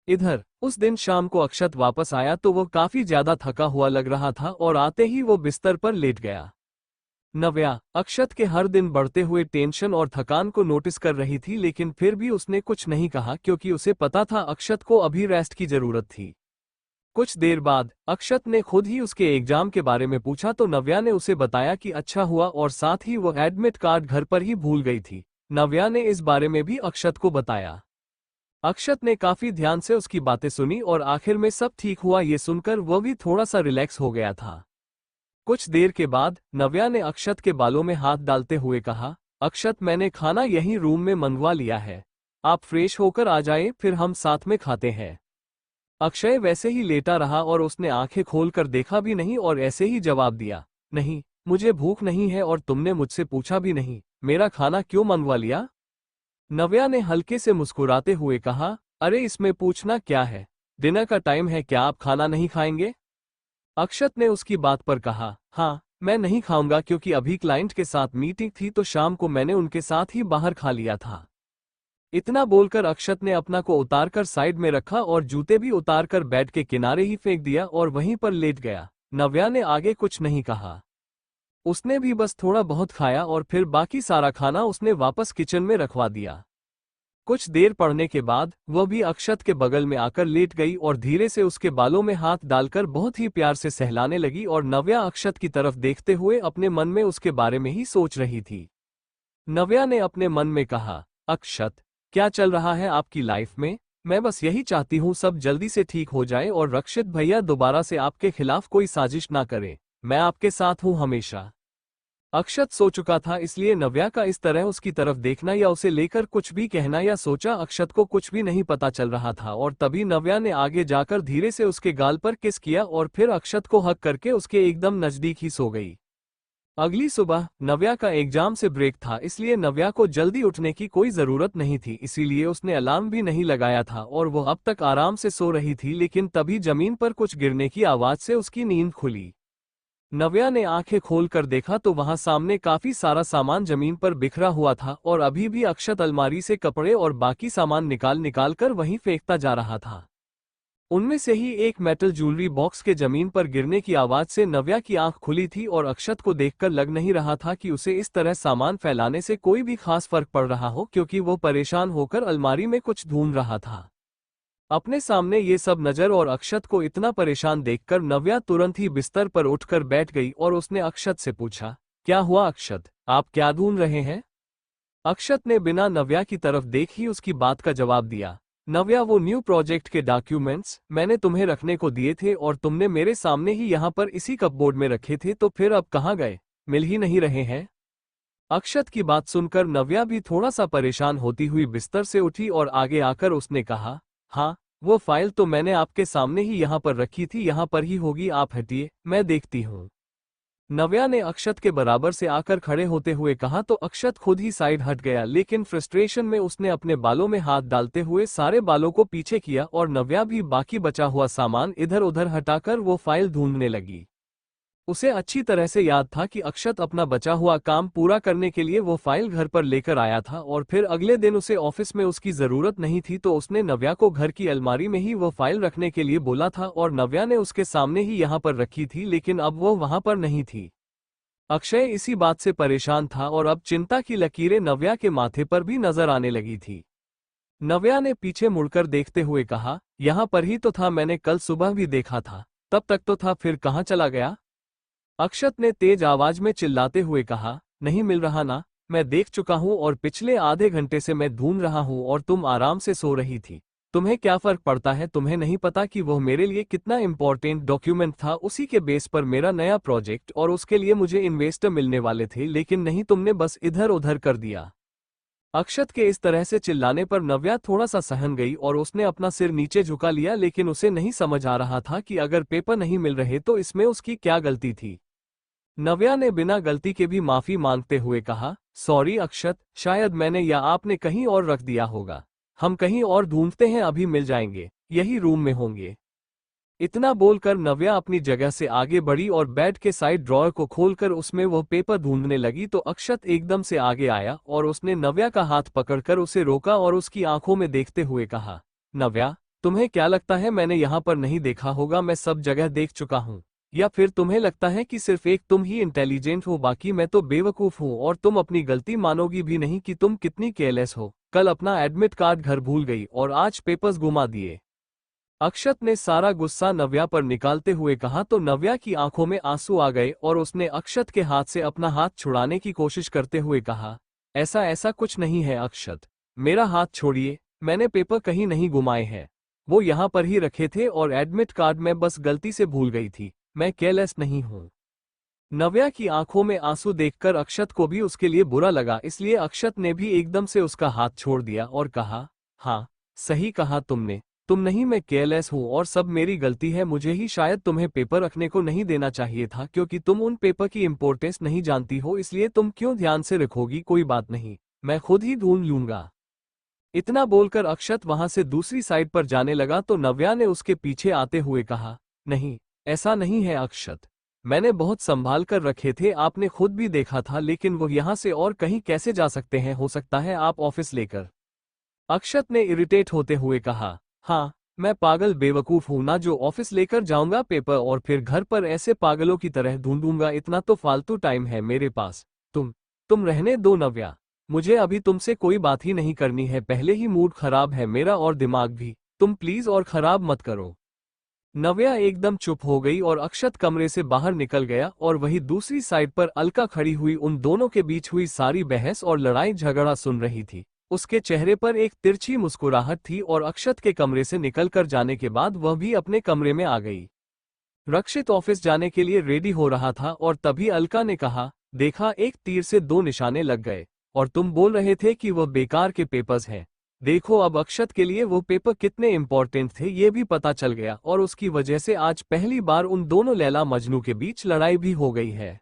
इधर उस दिन शाम को अक्षत वापस आया तो वो काफी ज्यादा थका हुआ लग रहा था और आते ही वो बिस्तर पर लेट गया। नव्या अक्षत के हर दिन बढ़ते हुए टेंशन और थकान को नोटिस कर रही थी, लेकिन फिर भी उसने कुछ नहीं कहा क्योंकि उसे पता था अक्षत को अभी रेस्ट की जरूरत थी। कुछ देर बाद अक्षत ने खुद ही उसके एग्जाम के बारे में पूछा तो नव्या ने उसे बताया कि अच्छा हुआ, और साथ ही वो एडमिट कार्ड घर पर ही भूल गई थी। नव्या ने इस बारे में भी अक्षत को बताया। अक्षत ने काफी ध्यान से उसकी बातें सुनी और आखिर में सब ठीक हुआ ये सुनकर वो भी थोड़ा सा रिलैक्स हो गया था। कुछ देर के बाद नव्या ने अक्षत के बालों में हाथ डालते हुए कहा, अक्षत मैंने खाना यहीं रूम में मंगवा लिया है, आप फ्रेश होकर आ जाए, फिर हम साथ में खाते हैं। अक्षय वैसे ही लेटा रहा और उसने आंखें खोलकर देखा भी नहीं और ऐसे ही जवाब दिया, नहीं, मुझे भूख नहीं है और तुमने मुझसे पूछा भी नहीं, मेरा खाना क्यों मंगवा लिया? नव्या ने हल्के से मुस्कुराते हुए कहा, अरे इसमें पूछना क्या है, डिनर का टाइम है, क्या आप खाना नहीं खाएंगे? अक्षत ने उसकी बात पर कहा, हाँ, मैं नहीं खाऊंगा क्योंकि अभी क्लाइंट के साथ मीटिंग थी तो शाम को मैंने उनके साथ ही बाहर खा लिया था। इतना बोलकर अक्षत ने अपना को उतारकर साइड में रखा और जूते भी उतारकर बेड के किनारे ही फेंक दिया और वहीं पर लेट गया। नव्या ने आगे कुछ नहीं कहा। उसने भी बस थोड़ा बहुत खाया और फिर बाकी सारा खाना उसने वापस किचन में रखवा दिया। कुछ देर पड़ने के बाद वह भी अक्षत के बगल में आकर लेट गई और धीरे से उसके बालों में हाथ डालकर बहुत ही प्यार से सहलाने लगी और नव्या अक्षत की तरफ देखते हुए अपने मन में उसके बारे में ही सोच रही थी। नव्या ने अपने मन में कहा, अक्षत, क्या चल रहा है आपकी लाइफ में? मैं बस यही चाहती हूँ सब जल्दी से ठीक हो जाए और रक्षित भैया दोबारा से आपके खिलाफ कोई साजिश ना करें। मैं आपके साथ हूँ हमेशा। अक्षत सो चुका था, इसलिए नव्या का इस तरह उसकी तरफ देखना या उसे लेकर कुछ भी कहना या सोचा अक्षत को कुछ भी नहीं पता चल रहा था और तभी नव्या ने आगे जाकर धीरे से उसके गाल पर किस किया और फिर अक्षत को हक करके उसके एकदम नजदीक ही सो गई। अगली सुबह नव्या का एग्जाम से ब्रेक था, इसलिए नव्या को जल्दी उठने की कोई जरूरत नहीं थी, इसीलिए उसने अलार्म भी नहीं लगाया था और वो अब तक आराम से सो रही थी। लेकिन तभी जमीन पर कुछ गिरने की आवाज से उसकी नींद खुली। नव्या ने आंखें खोलकर देखा तो वहां सामने काफी सारा सामान जमीन पर बिखरा हुआ था और अभी भी अक्षत अलमारी से कपड़े और बाकी सामान निकाल निकाल कर वहीं फेंकता जा रहा था। उनमें से ही एक मेटल ज्वेलरी बॉक्स के जमीन पर गिरने की आवाज से नव्या की आंख खुली थी और अक्षत को देखकर लग नहीं रहा था कि उसे इस तरह सामान फैलाने से कोई भी खास फर्क पड़ रहा हो, क्योंकि वो परेशान होकर अलमारी में कुछ ढूंढ रहा था। अपने सामने ये सब नजर और अक्षत को इतना परेशान देखकर नव्या तुरंत ही बिस्तर पर उठकर बैठ गई और उसने अक्षत से पूछा, क्या हुआ अक्षत, आप क्या ढूंढ रहे हैं? अक्षत ने बिना नव्या की तरफ देख ही उसकी बात का जवाब दिया, नव्या, वो न्यू प्रोजेक्ट के डॉक्यूमेंट्स मैंने तुम्हें रखने को दिए थे और तुमने मेरे सामने ही यहाँ पर इसी कपबोर्ड में रखे थे, तो फिर अब कहाँ गए, मिल ही नहीं रहे हैं? अक्षत की बात सुनकर नव्या भी थोड़ा सा परेशान होती हुई बिस्तर से उठी और आगे आकर उसने कहा, हाँ, वो फाइल तो मैंने आपके सामने ही यहाँ पर रखी थी, यहाँ पर ही होगी, आप हटिए, मैं देखती हूँ। नव्या ने अक्षत के बराबर से आकर खड़े होते हुए कहा तो अक्षत खुद ही साइड हट गया, लेकिन फ्रस्ट्रेशन में उसने अपने बालों में हाथ डालते हुए सारे बालों को पीछे किया और नव्या भी बाकी बचा हुआ सामान इधर उधर हटाकर वो फाइल ढूंढने लगी। उसे अच्छी तरह से याद था कि अक्षत अपना बचा हुआ काम पूरा करने के लिए वो फाइल घर पर लेकर आया था और फिर अगले दिन उसे ऑफिस में उसकी जरूरत नहीं थी, तो उसने नव्या को घर की अलमारी में ही वो फाइल रखने के लिए बोला था और नव्या ने उसके सामने ही यहाँ पर रखी थी, लेकिन अब वो वहां पर नहीं थी। अक्षय इसी बात से परेशान था और अब चिंता की लकीरें नव्या के माथे पर भी नजर आने लगी थी। नव्या ने पीछे मुड़कर देखते हुए कहा, यहाँ पर ही तो था, मैंने कल सुबह भी देखा था, तब तक तो था, फिर कहाँ चला गया? अक्षत ने तेज आवाज में चिल्लाते हुए कहा, नहीं मिल रहा ना, मैं देख चुका हूं और पिछले आधे घंटे से मैं ढूंढ रहा हूं और तुम आराम से सो रही थी। तुम्हें क्या फर्क पड़ता है? तुम्हें नहीं पता कि वह मेरे लिए कितना इंपॉर्टेंट डॉक्यूमेंट था, उसी के बेस पर मेरा नया प्रोजेक्ट और उसके लिए मुझे इन्वेस्टर मिलने वाले थे, लेकिन नहीं, तुमने बस इधर उधर कर दिया। अक्षत के इस तरह से चिल्लाने पर नव्या थोड़ा सा सहन गई और उसने अपना सिर नीचे झुका लिया, लेकिन उसे नहीं समझ आ रहा था कि अगर पेपर नहीं मिल रहे तो इसमें उसकी क्या गलती थी। नव्या ने बिना गलती के भी माफी मांगते हुए कहा, सॉरी अक्षत, शायद मैंने या आपने कहीं और रख दिया होगा, हम कहीं और ढूंढते हैं, अभी मिल जाएंगे, यही रूम में होंगे। इतना बोलकर नव्या अपनी जगह से आगे बढ़ी और बेड के साइड ड्रॉअर को खोलकर उसमें वह पेपर ढूंढने लगी, तो अक्षत एकदम से आगे आया और उसने नव्या का हाथ पकड़कर उसे रोका और उसकी आंखों में देखते हुए कहा, नव्या, तुम्हें क्या लगता है मैंने यहाँ पर नहीं देखा होगा? मैं सब जगह देख चुका हूँ। या फिर तुम्हें लगता है कि सिर्फ एक तुम ही इंटेलिजेंट हो, बाकी मैं तो बेवकूफ हूँ और तुम अपनी गलती मानोगी भी नहीं कि तुम कितनी केयरलेस हो? कल अपना एडमिट कार्ड घर भूल गई और आज पेपर्स गुमा दिए। अक्षत ने सारा गुस्सा नव्या पर निकालते हुए कहा तो नव्या की आंखों में आंसू आ गए और उसने अक्षत के हाथ से अपना हाथ छुड़ाने की कोशिश करते हुए कहा, ऐसा ऐसा कुछ नहीं है अक्षत, मेरा हाथ छोड़िए, मैंने पेपर कहीं नहीं गुमाए हैं, वो यहाँ पर ही रखे थे और एडमिट कार्ड में बस गलती से भूल गई थी, मैं केयरलेस नहीं हूँ। नव्या की आंखों में आंसू देखकर अक्षत को भी उसके लिए बुरा लगा, इसलिए अक्षत ने भी एकदम से उसका हाथ छोड़ दिया और कहा, हाँ सही कहा तुमने, तुम नहीं मैं केयरलेस हूँ और सब मेरी गलती है। मुझे ही शायद तुम्हें पेपर रखने को नहीं देना चाहिए था, क्योंकि तुम उन पेपर की इम्पोर्टेंस नहीं जानती हो, इसलिए तुम क्यों ध्यान से रखोगी। कोई बात नहीं, मैं खुद ही ढूंढ लूंगा। इतना बोलकर अक्षत वहां से दूसरी साइड पर जाने लगा तो नव्या ने उसके पीछे आते हुए कहा, नहीं ऐसा नहीं है अक्षत, मैंने बहुत संभाल कर रखे थे, आपने खुद भी देखा था, लेकिन वो यहाँ से और कहीं कैसे जा सकते हैं, हो सकता है आप ऑफिस लेकर। अक्षत ने इरिटेट होते हुए कहा, हाँ मैं पागल बेवकूफ हूं ना जो ऑफिस लेकर जाऊंगा पेपर और फिर घर पर ऐसे पागलों की तरह ढूंढूंगा, इतना तो फालतू टाइम है मेरे पास। तुम रहने दो नव्या, मुझे अभी तुमसे कोई बात ही नहीं करनी है, पहले ही मूड खराब है मेरा और दिमाग भी, तुम प्लीज और खराब मत करो। नव्या एकदम चुप हो गई और अक्षत कमरे से बाहर निकल गया और वही दूसरी साइड पर अलका खड़ी हुई उन दोनों के बीच हुई सारी बहस और लड़ाई झगड़ा सुन रही थी। उसके चेहरे पर एक तिरछी मुस्कुराहट थी और अक्षत के कमरे से निकलकर जाने के बाद वह भी अपने कमरे में आ गई। रक्षित ऑफिस जाने के लिए रेडी हो रहा था और तभी अलका ने कहा, देखा एक तीर से दो निशाने लग गए, और तुम बोल रहे थे कि वह बेकार के पेपर्स हैं। देखो अब अक्षत के लिए वो पेपर कितने इम्पोर्टेंट थे ये भी पता चल गया, और उसकी वजह से आज पहली बार उन दोनों लैला मजनू के बीच लड़ाई भी हो गई है।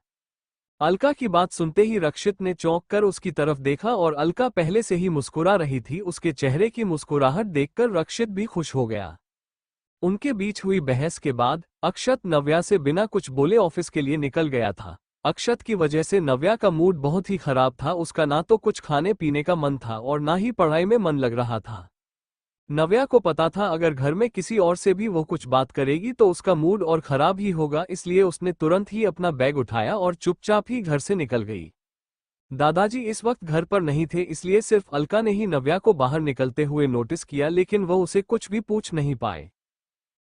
अलका की बात सुनते ही रक्षित ने चौंक कर उसकी तरफ देखा और अलका पहले से ही मुस्कुरा रही थी, उसके चेहरे की मुस्कुराहट देखकर रक्षित भी खुश हो गया। उनके बीच हुई बहस के बाद अक्षत नव्या से बिना कुछ बोले ऑफिस के लिए निकल गया था। अक्षत की वजह से नव्या का मूड बहुत ही खराब था, उसका ना तो कुछ खाने पीने का मन था और ना ही पढ़ाई में मन लग रहा था। नव्या को पता था अगर घर में किसी और से भी वो कुछ बात करेगी तो उसका मूड और खराब ही होगा, इसलिए उसने तुरंत ही अपना बैग उठाया और चुपचाप ही घर से निकल गई। दादाजी इस वक्त घर पर नहीं थे, इसलिए सिर्फ अलका ने ही नव्या को बाहर निकलते हुए नोटिस किया, लेकिन वह उसे कुछ भी पूछ नहीं पाए।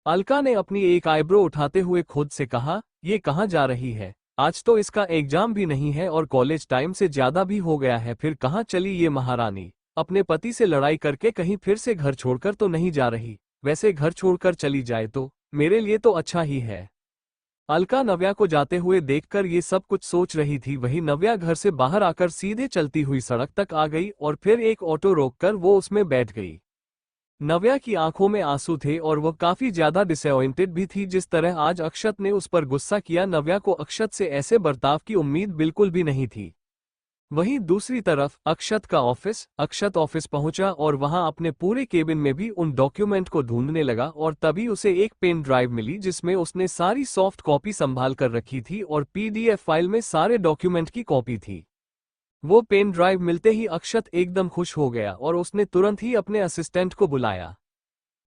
अलका ने अपनी एक आईब्रो उठाते हुए खुद से कहा, ये कहाँ जा रही है, आज तो इसका एग्जाम भी नहीं है और कॉलेज टाइम से ज्यादा भी हो गया है, फिर कहाँ चली ये महारानी। अपने पति से लड़ाई करके कहीं फिर से घर छोड़कर तो नहीं जा रही, वैसे घर छोड़कर चली जाए तो मेरे लिए तो अच्छा ही है। अलका नव्या को जाते हुए देखकर ये सब कुछ सोच रही थी। वही नव्या घर से बाहर आकर सीधे चलती हुई सड़क तक आ गई और फिर एक ऑटो रोककर वो उसमें बैठ गई। नव्या की आंखों में आंसू थे और वह काफी ज्यादा डिसअपॉइंटेड भी थी, जिस तरह आज अक्षत ने उस पर गुस्सा किया। नव्या को अक्षत से ऐसे बर्ताव की उम्मीद बिल्कुल भी नहीं थी। वहीं दूसरी तरफ अक्षत ऑफिस पहुंचा और वहां अपने पूरे केबिन में भी उन डॉक्यूमेंट को ढूंढने लगा और तभी उसे एक पेन ड्राइव मिली जिसमें उसने सारी सॉफ्ट कॉपी संभाल कर रखी थी और पीडीएफ फाइल में सारे डॉक्यूमेंट की कॉपी थी। वो पेन ड्राइव मिलते ही अक्षत एकदम खुश हो गया और उसने तुरंत ही अपने असिस्टेंट को बुलाया।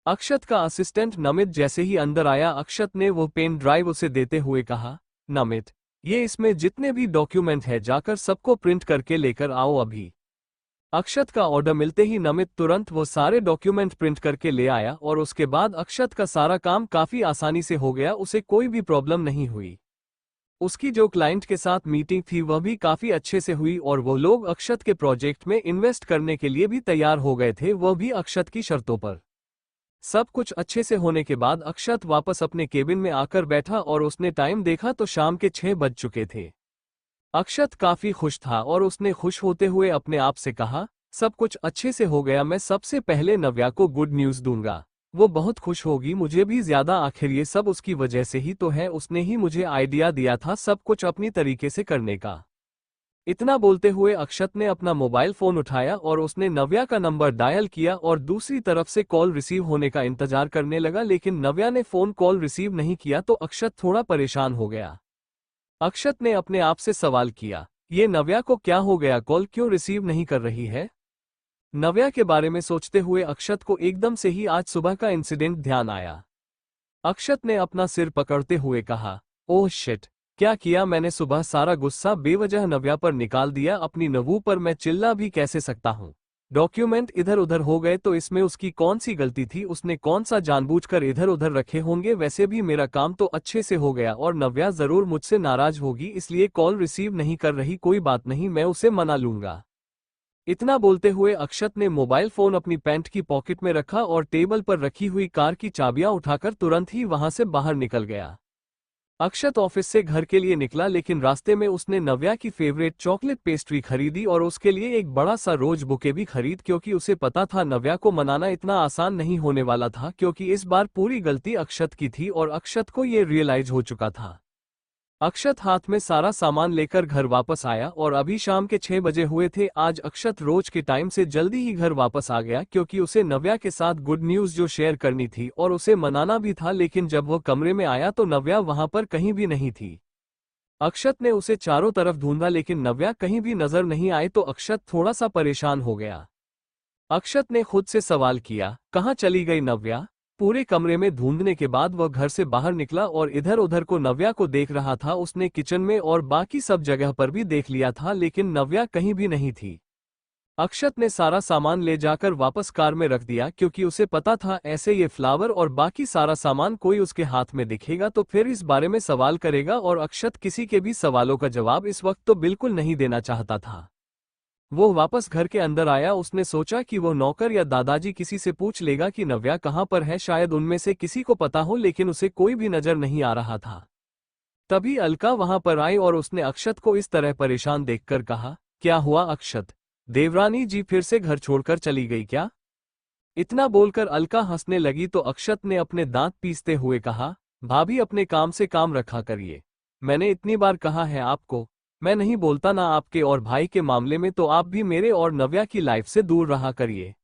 अक्षत का असिस्टेंट नमित जैसे ही अंदर आया, अक्षत ने वो पेन ड्राइव उसे देते हुए कहा, नमित ये इसमें जितने भी डॉक्यूमेंट है जाकर सबको प्रिंट करके लेकर आओ अभी। अक्षत का ऑर्डर मिलते ही नमित तुरंत वो सारे डॉक्यूमेंट प्रिंट करके ले आया और उसके बाद अक्षत का सारा काम काफी आसानी से हो गया, उसे कोई भी प्रॉब्लम नहीं हुई। उसकी जो क्लाइंट के साथ मीटिंग थी वह भी काफी अच्छे से हुई और वो लोग अक्षत के प्रोजेक्ट में इन्वेस्ट करने के लिए भी तैयार हो गए थे, वह भी अक्षत की शर्तों पर। सब कुछ अच्छे से होने के बाद अक्षत वापस अपने केबिन में आकर बैठा और उसने टाइम देखा तो शाम के 6 बज चुके थे। अक्षत काफी खुश था और उसने खुश होते हुए अपने आप से कहा, सब कुछ अच्छे से हो गया, मैं सबसे पहले नव्या को गुड न्यूज दूंगा, वो बहुत खुश होगी, मुझे भी ज्यादा, आखिर ये सब उसकी वजह से ही तो है, उसने ही मुझे आइडिया दिया था सब कुछ अपनी तरीके से करने का। इतना बोलते हुए अक्षत ने अपना मोबाइल फोन उठाया और उसने नव्या का नंबर डायल किया और दूसरी तरफ से कॉल रिसीव होने का इंतजार करने लगा, लेकिन नव्या ने फोन कॉल रिसीव नहीं किया तो अक्षत थोड़ा परेशान हो गया। अक्षत ने अपने आप से सवाल किया, ये नव्या को क्या हो गया, कॉल क्यों रिसीव नहीं कर रही है। नव्या के बारे में सोचते हुए अक्षत को एकदम से ही आज सुबह का इंसिडेंट ध्यान आया। अक्षत ने अपना सिर पकड़ते हुए कहा, ओह शिट, क्या किया मैंने, सुबह सारा गुस्सा बेवजह नव्या पर निकाल दिया, अपनी नवू पर मैं चिल्ला भी कैसे सकता हूँ। डॉक्यूमेंट इधर उधर हो गए तो इसमें उसकी कौन सी गलती थी, उसने कौन सा जानबूझकर इधर उधर रखे होंगे, वैसे भी मेरा काम तो अच्छे से हो गया और नव्या जरूर मुझसे नाराज होगी इसलिए कॉल रिसीव नहीं कर रही, कोई बात नहीं, मैं उसे मना लूंगा। इतना बोलते हुए अक्षत ने मोबाइल फोन अपनी पैंट की पॉकेट में रखा और टेबल पर रखी हुई कार की चाबियां उठाकर तुरंत ही वहां से बाहर निकल गया। अक्षत ऑफिस से घर के लिए निकला, लेकिन रास्ते में उसने नव्या की फेवरेट चॉकलेट पेस्ट्री खरीदी और उसके लिए एक बड़ा सा रोज बुके भी खरीद, क्योंकि उसे पता था नव्या को मनाना इतना आसान नहीं होने वाला था, क्योंकि इस बार पूरी गलती अक्षत की थी और अक्षत को ये रियलाइज हो चुका था। अक्षत हाथ में सारा सामान लेकर घर वापस आया और अभी शाम के 6 बजे हुए थे। आज अक्षत रोज के टाइम से जल्दी ही घर वापस आ गया, क्योंकि उसे नव्या के साथ गुड न्यूज जो शेयर करनी थी और उसे मनाना भी था। लेकिन जब वो कमरे में आया तो नव्या वहां पर कहीं भी नहीं थी। अक्षत ने उसे चारों तरफ ढूंढा, लेकिन नव्या कहीं भी नजर नहीं आई तो अक्षत थोड़ा सा परेशान हो गया। अक्षत ने खुद से सवाल किया, कहाँ चली गई नव्या? पूरे कमरे में ढूंढने के बाद वह घर से बाहर निकला और इधर उधर को नव्या को देख रहा था। उसने किचन में और बाकी सब जगह पर भी देख लिया था, लेकिन नव्या कहीं भी नहीं थी। अक्षत ने सारा सामान ले जाकर वापस कार में रख दिया, क्योंकि उसे पता था ऐसे ये फ्लावर और बाकी सारा सामान कोई उसके हाथ में दिखेगा तो फिर इस बारे में सवाल करेगा, और अक्षत किसी के भी सवालों का जवाब इस वक्त तो बिल्कुल नहीं देना चाहता था। वो वापस घर के अंदर आया। उसने सोचा कि वो नौकर या दादाजी किसी से पूछ लेगा कि नव्या कहाँ पर है, शायद उनमें से किसी को पता हो, लेकिन उसे कोई भी नजर नहीं आ रहा था। तभी अलका वहां पर आई और उसने अक्षत को इस तरह परेशान देखकर कहा, क्या हुआ अक्षत? देवरानी जी फिर से घर छोड़कर चली गई क्या? इतना बोलकर अलका हंसने लगी तो अक्षत ने अपने दांत पीसते हुए कहा, भाभी अपने काम से काम रखा करिए। मैंने इतनी बार कहा है आपको, मैं नहीं बोलता ना आपके और भाई के मामले में, तो आप भी मेरे और नव्या की लाइफ से दूर रहा करिए।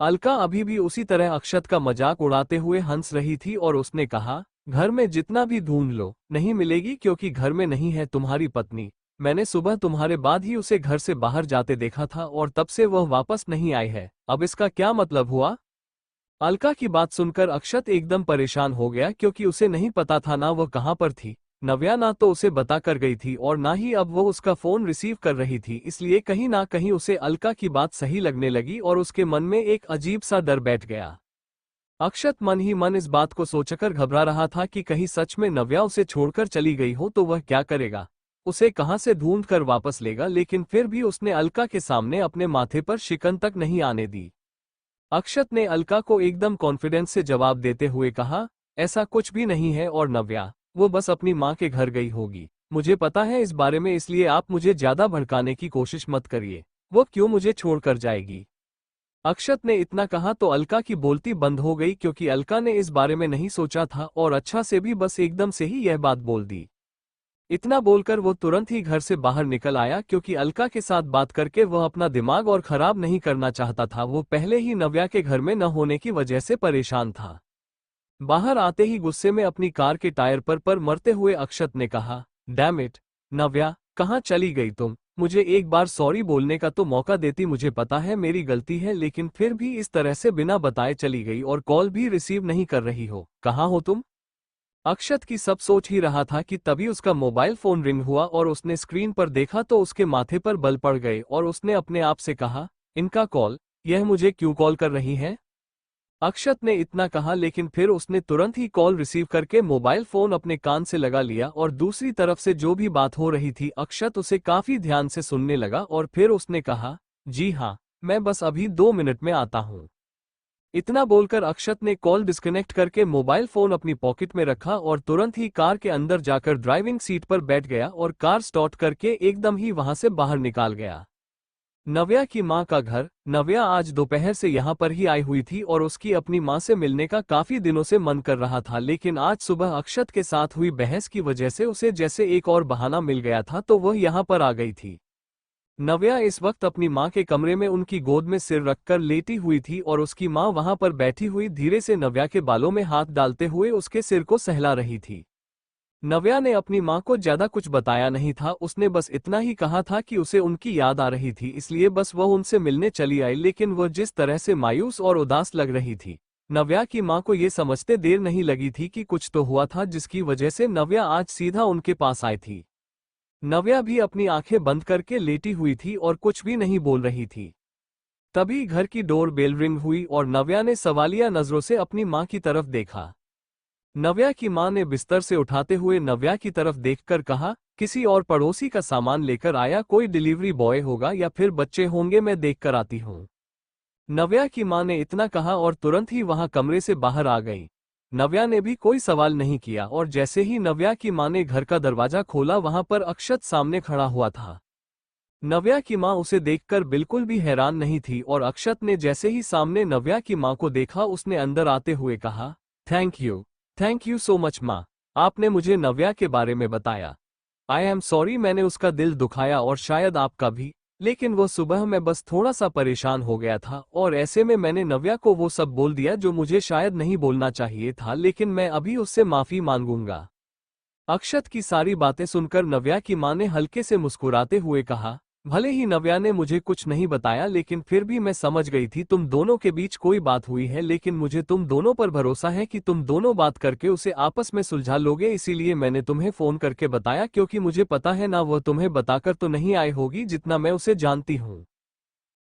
अलका अभी भी उसी तरह अक्षत का मजाक उड़ाते हुए हंस रही थी और उसने कहा, घर में जितना भी ढूंढ लो नहीं मिलेगी, क्योंकि घर में नहीं है तुम्हारी पत्नी। मैंने सुबह तुम्हारे बाद ही उसे घर से बाहर जाते देखा था और तब से वह वापस नहीं आई है। अब इसका क्या मतलब हुआ? अलका की बात सुनकर अक्षत एकदम परेशान हो गया, क्योंकि उसे नहीं पता था ना वह कहाँ पर थी। नव्या ना तो उसे बता कर गई थी और ना ही अब वो उसका फोन रिसीव कर रही थी, इसलिए कहीं ना कहीं उसे अलका की बात सही लगने लगी और उसके मन में एक अजीब सा डर बैठ गया। अक्षत मन ही मन इस बात को सोचकर घबरा रहा था कि कहीं सच में नव्या उसे छोड़कर चली गई हो तो वह क्या करेगा, उसे कहां से ढूंढ कर वापस लेगा। लेकिन फिर भी उसने अलका के सामने अपने माथे पर शिकन तक नहीं आने दी। अक्षत ने अलका को एकदम कॉन्फिडेंस से जवाब देते हुए कहा, ऐसा कुछ भी नहीं है और नव्या वो बस अपनी माँ के घर गई होगी। मुझे पता है इस बारे में, इसलिए आप मुझे ज्यादा भड़काने की कोशिश मत करिए। वो क्यों मुझे छोड़कर जाएगी? अक्षत ने इतना कहा तो अलका की बोलती बंद हो गई, क्योंकि अलका ने इस बारे में नहीं सोचा था और अच्छा से भी बस एकदम से ही यह बात बोल दी। इतना बोलकर वो तुरंत ही घर से बाहर निकल आया, क्योंकि अलका के साथ बात करके वह अपना दिमाग और खराब नहीं करना चाहता था। वो पहले ही नव्या के घर में न होने की वजह से परेशान था। बाहर आते ही गुस्से में अपनी कार के टायर पर मरते हुए अक्षत ने कहा, डैम इट नव्या, कहाँ चली गई तुम? मुझे एक बार सॉरी बोलने का तो मौका देती। मुझे पता है मेरी गलती है, लेकिन फिर भी इस तरह से बिना बताए चली गई और कॉल भी रिसीव नहीं कर रही हो। कहाँ हो तुम? अक्षत की सब सोच ही रहा था कि तभी उसका मोबाइल फोन रिंग हुआ और उसने स्क्रीन पर देखा तो उसके माथे पर बल पड़ गए और उसने अपने आप से कहा, इनका कॉल, यह मुझे क्यों कॉल कर रही है? अक्षत ने इतना कहा, लेकिन फिर उसने तुरंत ही कॉल रिसीव करके मोबाइल फोन अपने कान से लगा लिया और दूसरी तरफ से जो भी बात हो रही थी अक्षत उसे काफी ध्यान से सुनने लगा और फिर उसने कहा, जी हाँ, मैं बस अभी 2 मिनट में आता हूँ। इतना बोलकर अक्षत ने कॉल डिस्कनेक्ट करके मोबाइल फोन अपनी पॉकेट में रखा और तुरंत ही कार के अंदर जाकर ड्राइविंग सीट पर बैठ गया और कार स्टार्ट करके एकदम ही वहां से बाहर निकाल गया। नव्या की मां का घर। नव्या आज दोपहर से यहां पर ही आई हुई थी और उसकी अपनी मां से मिलने का काफी दिनों से मन कर रहा था, लेकिन आज सुबह अक्षत के साथ हुई बहस की वजह से उसे जैसे एक और बहाना मिल गया था तो वह यहां पर आ गई थी। नव्या इस वक्त अपनी मां के कमरे में उनकी गोद में सिर रखकर लेटी हुई थी और उसकी मां वहां पर बैठी हुई धीरे से नव्या के बालों में हाथ डालते हुए उसके सिर को सहला रही थी। नव्या ने अपनी मां को ज्यादा कुछ बताया नहीं था, उसने बस इतना ही कहा था कि उसे उनकी याद आ रही थी, इसलिए बस वह उनसे मिलने चली आई। लेकिन वह जिस तरह से मायूस और उदास लग रही थी, नव्या की मां को ये समझते देर नहीं लगी थी कि कुछ तो हुआ था जिसकी वजह से नव्या आज सीधा उनके पास आई थी। नव्या भी अपनी आंखें बंद करके लेटी हुई थी और कुछ भी नहीं बोल रही थी। तभी घर की डोर बेल रिंग हुई और नव्या ने सवालिया नजरों से अपनी मां की तरफ देखा। नव्या की मां ने बिस्तर से उठाते हुए नव्या की तरफ देखकर कहा, किसी और पड़ोसी का सामान लेकर आया, कोई डिलीवरी बॉय होगा या फिर बच्चे होंगे, मैं देख कर आती हूँ। नव्या की मां ने इतना कहा और तुरंत ही वहां कमरे से बाहर आ गई। नव्या ने भी कोई सवाल नहीं किया और जैसे ही नव्या की मां ने घर का दरवाजा खोला वहां पर अक्षत सामने खड़ा हुआ था। नव्या की मां उसे देखकर बिल्कुल भी हैरान नहीं थी और अक्षत ने जैसे ही सामने नव्या की मां को देखा उसने अंदर आते हुए कहा, थैंक यू सो मच मां, आपने मुझे नव्या के बारे में बताया। आई एम सॉरी मैंने उसका दिल दुखाया और शायद आपका भी, लेकिन वो सुबह मैं बस थोड़ा सा परेशान हो गया था और ऐसे में मैंने नव्या को वो सब बोल दिया जो मुझे शायद नहीं बोलना चाहिए था, लेकिन मैं अभी उससे माफी मांगूंगा। अक्षत की सारी बातें सुनकर नव्या की मां ने हल्के से मुस्कुराते हुए कहा, भले ही नव्या ने मुझे कुछ नहीं बताया लेकिन फिर भी मैं समझ गई थी तुम दोनों के बीच कोई बात हुई है, लेकिन मुझे तुम दोनों पर भरोसा है कि तुम दोनों बात करके उसे आपस में सुलझा लोगे, इसीलिए मैंने तुम्हें फोन करके बताया क्योंकि मुझे पता है ना वह तुम्हें बताकर तो नहीं आई होगी जितना मैं उसे जानती हूँ।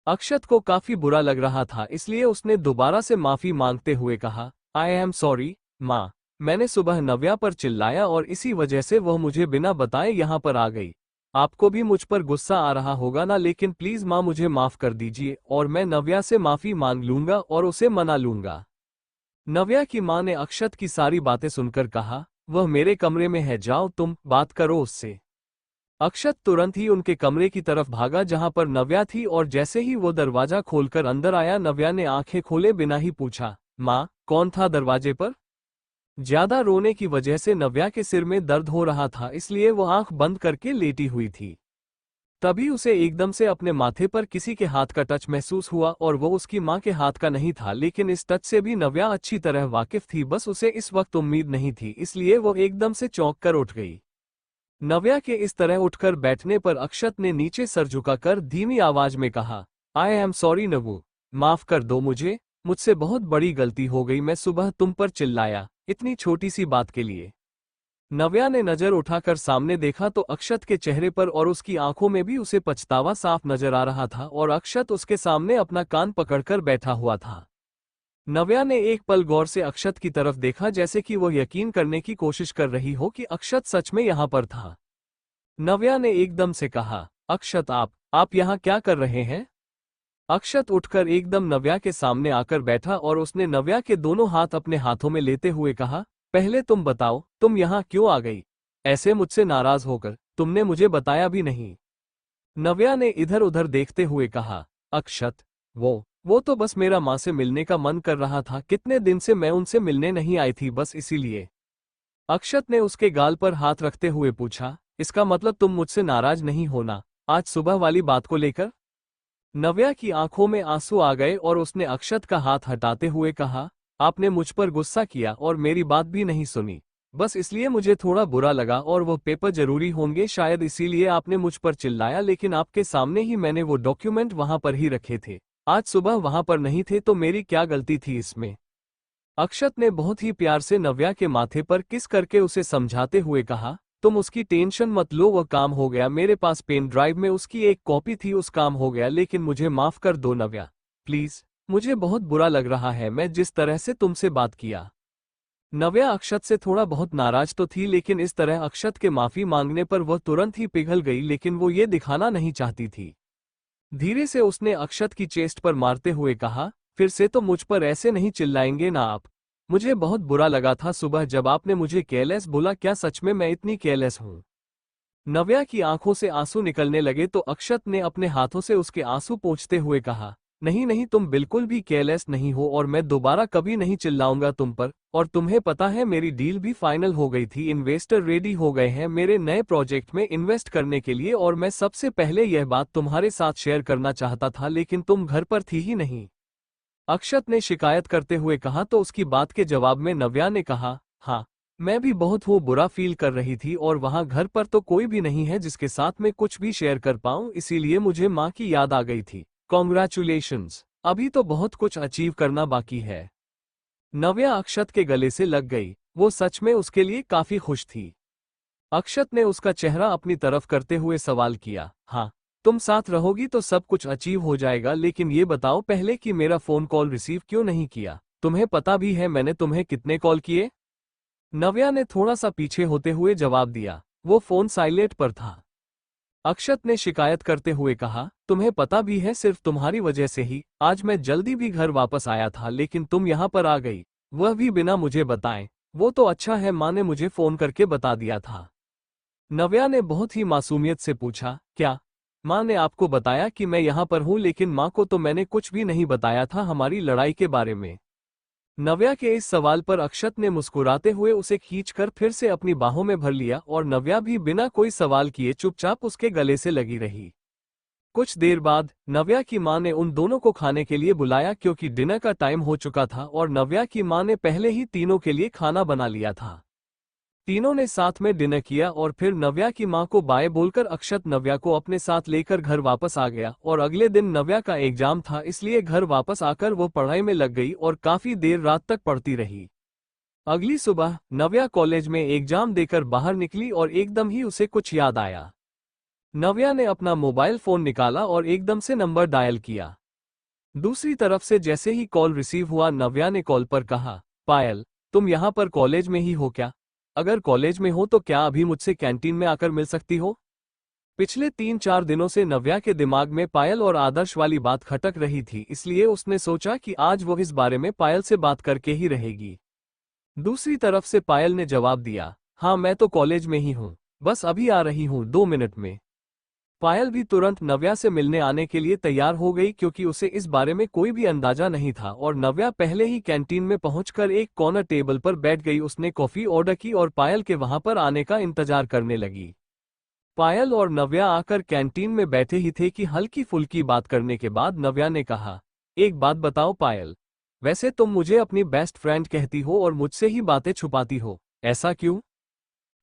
अक्षत को काफी बुरा लग रहा था इसलिए उसने दोबारा से माफी मांगते हुए कहा, आई एम सॉरी माँ, मैंने सुबह नव्या पर चिल्लाया और इसी वजह से वह मुझे बिना बताए यहाँ पर आ गई। आपको भी मुझ पर गुस्सा आ रहा होगा ना, लेकिन प्लीज माँ मुझे माफ कर दीजिए और मैं नव्या से माफी मांग लूंगा और उसे मना लूंगा। नव्या की माँ ने अक्षत की सारी बातें सुनकर कहा, वह मेरे कमरे में है, जाओ तुम बात करो उससे। अक्षत तुरंत ही उनके कमरे की तरफ भागा जहां पर नव्या थी और जैसे ही वो दरवाजा खोलकर अंदर आया नव्या ने आंखें खोले बिना ही पूछा, माँ कौन था दरवाजे पर? ज्यादा रोने की वजह से नव्या के सिर में दर्द हो रहा था इसलिए वो आंख बंद करके लेटी हुई थी। तभी उसे एकदम से अपने माथे पर किसी के हाथ का टच महसूस हुआ और वो उसकी माँ के हाथ का नहीं था, लेकिन इस टच से भी नव्या अच्छी तरह वाकिफ थी, बस उसे इस वक्त उम्मीद नहीं थी इसलिए वो एकदम से चौंक कर उठ गई। नव्या के इस तरह उठकर बैठने पर अक्षत ने नीचे सर झुकाकर धीमी आवाज में कहा, आई एम सॉरी नव्या, माफ कर दो मुझसे बहुत बड़ी गलती हो गई, मैं सुबह तुम पर चिल्लाया इतनी छोटी सी बात के लिए। नव्या ने नजर उठाकर सामने देखा तो अक्षत के चेहरे पर और उसकी आंखों में भी उसे पछतावा साफ नजर आ रहा था और अक्षत उसके सामने अपना कान पकड़कर बैठा हुआ था। नव्या ने एक पल गौर से अक्षत की तरफ देखा जैसे कि वह यकीन करने की कोशिश कर रही हो कि अक्षत सच में यहाँ पर था। नव्या ने एकदम से कहा, अक्षत आप यहाँ क्या कर रहे हैं? अक्षत उठकर एकदम नव्या के सामने आकर बैठा और उसने नव्या के दोनों हाथ अपने हाथों में लेते हुए कहा, पहले तुम बताओ तुम यहाँ क्यों आ गई? ऐसे मुझसे नाराज होकर तुमने मुझे बताया भी नहीं। नव्या ने इधर उधर देखते हुए कहा, अक्षत वो तो बस मेरा माँ से मिलने का मन कर रहा था, कितने दिन से मैं उनसे मिलने नहीं आई थी बस इसीलिए। अक्षत ने उसके गाल पर हाथ रखते हुए पूछा, इसका मतलब तुम मुझसे नाराज नहीं होना आज सुबह वाली बात को लेकर? नव्या की आंखों में आंसू आ गए और उसने अक्षत का हाथ हटाते हुए कहा, आपने मुझ पर गुस्सा किया और मेरी बात भी नहीं सुनी, बस इसलिए मुझे थोड़ा बुरा लगा और वो पेपर जरूरी होंगे शायद इसीलिए आपने मुझ पर चिल्लाया, लेकिन आपके सामने ही मैंने वो डॉक्यूमेंट वहां पर ही रखे थे, आज सुबह वहां पर नहीं थे तो मेरी क्या गलती थी इसमें? अक्षत ने बहुत ही प्यार से नव्या के माथे पर किस करके उसे समझाते हुए कहा, तुम उसकी टेंशन मत लो, वह काम हो गया, मेरे पास पेन ड्राइव में उसकी एक कॉपी थी, उस काम हो गया, लेकिन मुझे माफ कर दो नव्या प्लीज, मुझे बहुत बुरा लग रहा है मैं जिस तरह से तुमसे बात किया। नव्या अक्षत से थोड़ा बहुत नाराज तो थी लेकिन इस तरह अक्षत के माफी मांगने पर वह तुरंत ही पिघल गई, लेकिन वो ये दिखाना नहीं चाहती थी। धीरे से उसने अक्षत की चेस्ट पर मारते हुए कहा, फिर से तो मुझ पर ऐसे नहीं चिल्लाएंगे ना आप, मुझे बहुत बुरा लगा था सुबह जब आपने मुझे केयरलेस बोला, क्या सच में मैं इतनी केयरलेस हूँ? नव्या की आंखों से आंसू निकलने लगे तो अक्षत ने अपने हाथों से उसके आंसू पोंछते हुए कहा, नहीं नहीं तुम बिल्कुल भी केयरलेस नहीं हो और मैं दोबारा कभी नहीं चिल्लाऊंगा तुम पर, और तुम्हें पता है मेरी डील भी फाइनल हो गई थी, इन्वेस्टर रेडी हो गए हैं मेरे नए प्रोजेक्ट में इन्वेस्ट करने के लिए और मैं सबसे पहले यह बात तुम्हारे साथ शेयर करना चाहता था लेकिन तुम घर पर थी ही नहीं। अक्षत ने शिकायत करते हुए कहा तो उसकी बात के जवाब में नव्या ने कहा, हाँ मैं भी बहुत वो बुरा फील कर रही थी और वहां घर पर तो कोई भी नहीं है जिसके साथ मैं कुछ भी शेयर कर पाऊं, इसीलिए मुझे माँ की याद आ गई थी। कॉन्ग्रेचुलेशंस, अभी तो बहुत कुछ अचीव करना बाकी है। नव्या अक्षत के गले से लग गई, वो सच में उसके लिए काफी खुश थी। अक्षत ने उसका चेहरा अपनी तरफ करते हुए सवाल किया, हाँ तुम साथ रहोगी तो सब कुछ अचीव हो जाएगा, लेकिन ये बताओ पहले कि मेरा फोन कॉल रिसीव क्यों नहीं किया? तुम्हें पता भी है मैंने तुम्हें कितने कॉल किए? नव्या ने थोड़ा सा पीछे होते हुए जवाब दिया, वो फोन साइलेंट पर था। अक्षत ने शिकायत करते हुए कहा, तुम्हें पता भी है सिर्फ तुम्हारी वजह से ही आज मैं जल्दी भी घर वापस आया था, लेकिन तुम यहाँ पर आ गई, वह भी बिना मुझे बताए। वो तो अच्छा है, माँ ने मुझे फोन करके बता दिया था। नव्या ने बहुत ही मासूमियत से पूछा, क्या माँ ने आपको बताया कि मैं यहाँ पर हूँ? लेकिन माँ को तो मैंने कुछ भी नहीं बताया था हमारी लड़ाई के बारे में। नव्या के इस सवाल पर अक्षत ने मुस्कुराते हुए उसे खींचकर फिर से अपनी बाहों में भर लिया और नव्या भी बिना कोई सवाल किए चुपचाप उसके गले से लगी रही। कुछ देर बाद नव्या की मां ने उन दोनों को खाने के लिए बुलाया क्योंकि डिनर का टाइम हो चुका था और नव्या की मां ने पहले ही तीनों के लिए खाना बना लिया था। तीनों ने साथ में डिनर किया और फिर नव्या की मां को बाय बोलकर अक्षत नव्या को अपने साथ लेकर घर वापस आ गया और अगले दिन नव्या का एग्जाम था, इसलिए घर वापस आकर वो पढ़ाई में लग गई और काफी देर रात तक पढ़ती रही। अगली सुबह नव्या कॉलेज में एग्जाम देकर बाहर निकली और एकदम ही उसे कुछ याद आया। नव्या ने अपना मोबाइल फोन निकाला और एकदम से नंबर डायल किया। दूसरी तरफ से जैसे ही कॉल रिसीव हुआ, नव्या ने कॉल पर कहा, पायल, तुम यहाँ पर कॉलेज में ही हो क्या? अगर कॉलेज में हो तो क्या अभी मुझसे कैंटीन में आकर मिल सकती हो? पिछले 3-4 दिनों से नव्या के दिमाग में पायल और आदर्श वाली बात खटक रही थी, इसलिए उसने सोचा कि आज वो इस बारे में पायल से बात करके ही रहेगी। दूसरी तरफ से पायल ने जवाब दिया, हाँ मैं तो कॉलेज में ही हूँ, बस अभी आ रही हूँ 2 मिनट में। पायल भी तुरंत नव्या से मिलने आने के लिए तैयार हो गई क्योंकि उसे इस बारे में कोई भी अंदाजा नहीं था और नव्या पहले ही कैंटीन में पहुंचकर एक कॉर्नर टेबल पर बैठ गई। उसने कॉफी ऑर्डर की और पायल के वहां पर आने का इंतजार करने लगी। पायल और नव्या आकर कैंटीन में बैठे ही थे कि हल्की फुल्की बात करने के बाद नव्या ने कहा, एक बात बताओ पायल, वैसे तुम मुझे अपनी बेस्ट फ्रेंड कहती हो और मुझसे ही बातें छुपाती हो, ऐसा क्यों?